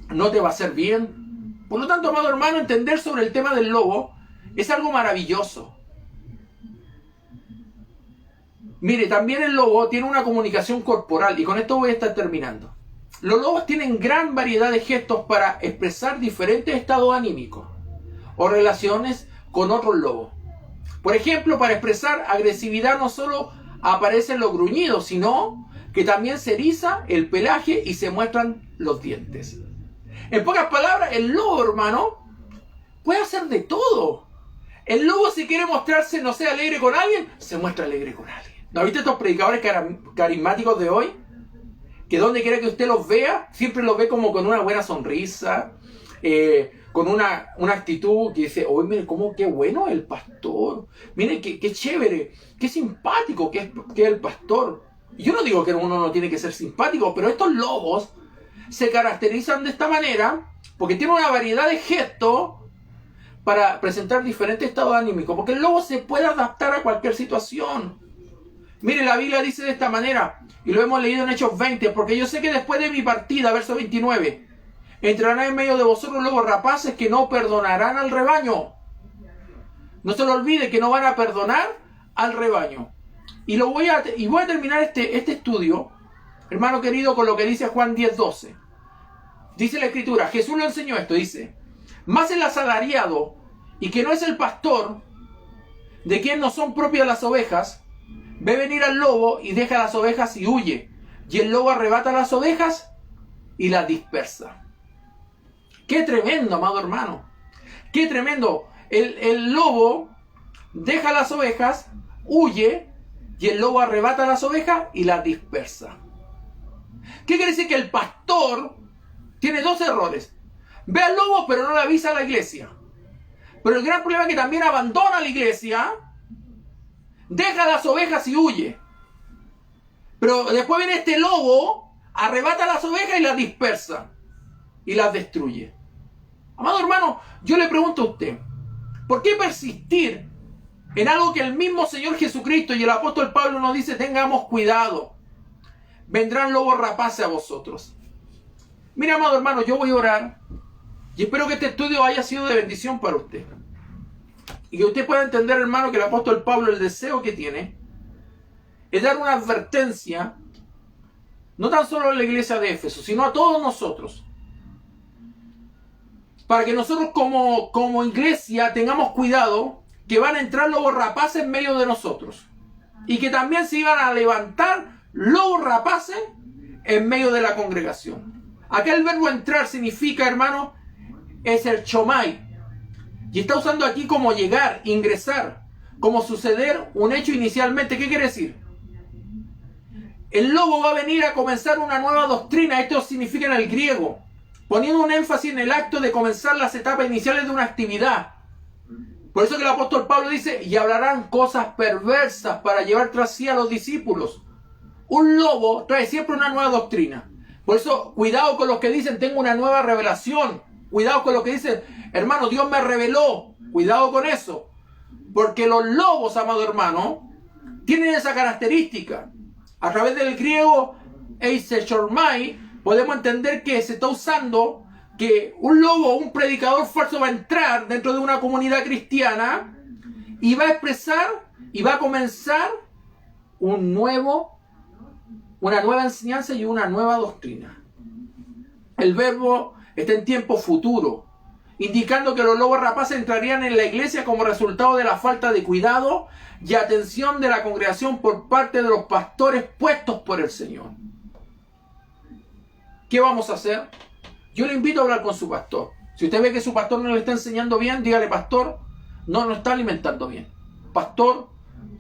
no te va a hacer bien, Por lo tanto, amado hermano, entender sobre el tema del lobo es algo maravilloso. Mire, también el lobo tiene una comunicación corporal, y con esto voy a estar terminando. Los lobos tienen gran variedad de gestos para expresar diferentes estados anímicos o relaciones con otros lobos. Por ejemplo, para expresar agresividad no solo aparecen los gruñidos, sino que también se eriza el pelaje y se muestran los dientes. En pocas palabras, el lobo, hermano, puede hacer de todo. El lobo, si quiere mostrarse, no sé, alegre con alguien, se muestra alegre con alguien. ¿No viste estos predicadores carismáticos de hoy? Que donde quiera que usted los vea, siempre los ve como con una buena sonrisa, con una actitud que dice, oye, mire, qué bueno el pastor, mire, qué chévere, qué simpático que es el pastor. Y yo no digo que uno no tiene que ser simpático, pero estos lobos se caracterizan de esta manera porque tienen una variedad de gestos para presentar diferentes estados anímicos, porque el lobo se puede adaptar a cualquier situación. Mire, la Biblia dice de esta manera, y lo hemos leído en Hechos 20, porque yo sé que después de mi partida, verso 29, entrarán en medio de vosotros lobos rapaces que no perdonarán al rebaño. No se lo olvide que no van a perdonar al rebaño. Y voy a terminar este estudio, hermano querido, con lo que dice Juan 10:12. Dice la Escritura, Jesús lo enseñó esto, dice, más el asalariado, y que no es el pastor, de quien no son propias las ovejas, ve venir al lobo y deja las ovejas y huye. Y el lobo arrebata las ovejas y las dispersa. ¡Qué tremendo, amado hermano! ¡Qué tremendo! El lobo deja las ovejas, huye, y el lobo arrebata las ovejas y las dispersa. ¿Qué quiere decir? Que el pastor tiene dos errores. Ve al lobo, pero no le avisa a la iglesia. Pero el gran problema es que también abandona la iglesia, deja las ovejas y huye. Pero después viene este lobo, arrebata las ovejas y las dispersa. Y las destruye. Amado hermano, yo le pregunto a usted, ¿por qué persistir en algo que el mismo Señor Jesucristo y el apóstol Pablo nos dice, tengamos cuidado? Vendrán lobos rapaces a vosotros. Mira, amado hermano, yo voy a orar y espero que este estudio haya sido de bendición para usted. Y que usted pueda entender, hermano, que el apóstol Pablo, el deseo que tiene es dar una advertencia, no tan solo a la iglesia de Éfeso, sino a todos nosotros. Para que nosotros como iglesia tengamos cuidado que van a entrar lobos rapaces en medio de nosotros. Y que también se iban a levantar lobos rapaces en medio de la congregación. Acá el verbo entrar significa, hermano, es el chomai. Y está usando aquí como llegar, ingresar, como suceder un hecho inicialmente. ¿Qué quiere decir? El lobo va a venir a comenzar una nueva doctrina. Esto significa en el griego, poniendo un énfasis en el acto de comenzar las etapas iniciales de una actividad. Por eso que el apóstol Pablo dice, y hablarán cosas perversas para llevar tras sí a los discípulos. Un lobo trae siempre una nueva doctrina. Por eso, cuidado con los que dicen, tengo una nueva revelación. Cuidado con los que dicen, hermano, Dios me reveló. Cuidado con eso. Porque los lobos, amado hermano, tienen esa característica. A través del griego eisechormai, podemos entender que se está usando que un lobo, un predicador falso va a entrar dentro de una comunidad cristiana y va a expresar y va a comenzar una nueva enseñanza y una nueva doctrina. El verbo está en tiempo futuro, indicando que los lobos rapaces entrarían en la iglesia como resultado de la falta de cuidado y atención de la congregación por parte de los pastores puestos por el Señor. ¿Qué vamos a hacer? Yo le invito a hablar con su pastor. Si usted ve que su pastor no le está enseñando bien, dígale, pastor, no nos está alimentando bien. Pastor,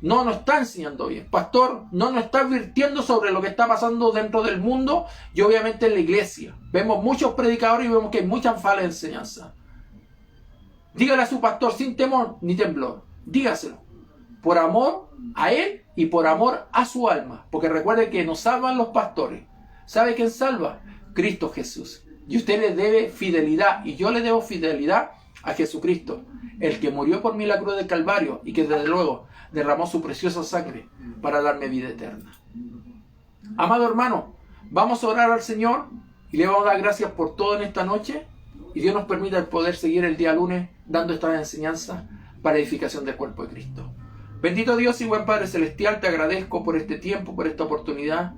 no nos está enseñando bien. Pastor, no nos está advirtiendo sobre lo que está pasando dentro del mundo y obviamente en la iglesia. Vemos muchos predicadores y vemos que hay muchas falsas enseñanzas. Dígale a su pastor sin temor ni temblor. Dígaselo. Por amor a él y por amor a su alma. Porque recuerde que nos salvan los pastores. ¿Sabe quién salva? Cristo Jesús. Y usted le debe fidelidad. Y yo le debo fidelidad a Jesucristo. El que murió por mí en la cruz del Calvario. Y que desde luego derramó su preciosa sangre para darme vida eterna. Amado hermano, vamos a orar al Señor. Y le vamos a dar gracias por todo en esta noche. y Dios nos permita el poder seguir el día lunes dando estas enseñanzas para edificación del cuerpo de Cristo. Bendito Dios y buen Padre Celestial, te agradezco por este tiempo, por esta oportunidad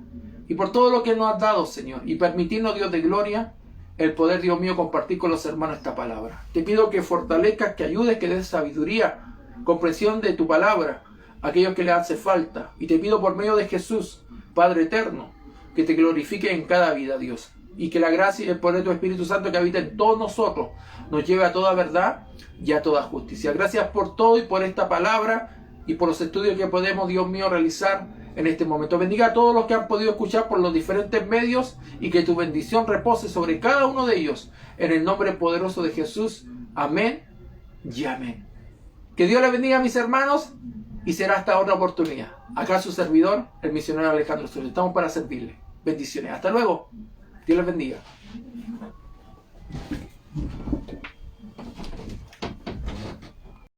y por todo lo que nos has dado, Señor, y permitirnos, Dios de gloria, el poder, Dios mío, compartir con los hermanos esta palabra. Te pido que fortalezcas, que ayudes, que des sabiduría, comprensión de tu palabra a aquellos que les hace falta. Y te pido por medio de Jesús, Padre eterno, que te glorifique en cada vida, Dios. Y que la gracia y el poder de tu Espíritu Santo que habita en todos nosotros nos lleve a toda verdad y a toda justicia. Gracias por todo y por esta palabra y por los estudios que podemos, Dios mío, realizar en este momento. Bendiga a todos los que han podido escuchar por los diferentes medios y que tu bendición repose sobre cada uno de ellos. En el nombre poderoso de Jesús. Amén y amén. Que Dios les bendiga, mis hermanos, y será hasta otra oportunidad. Acá su servidor, el misionero Alejandro Soler. Estamos para servirle. Bendiciones. Hasta luego. Dios les bendiga.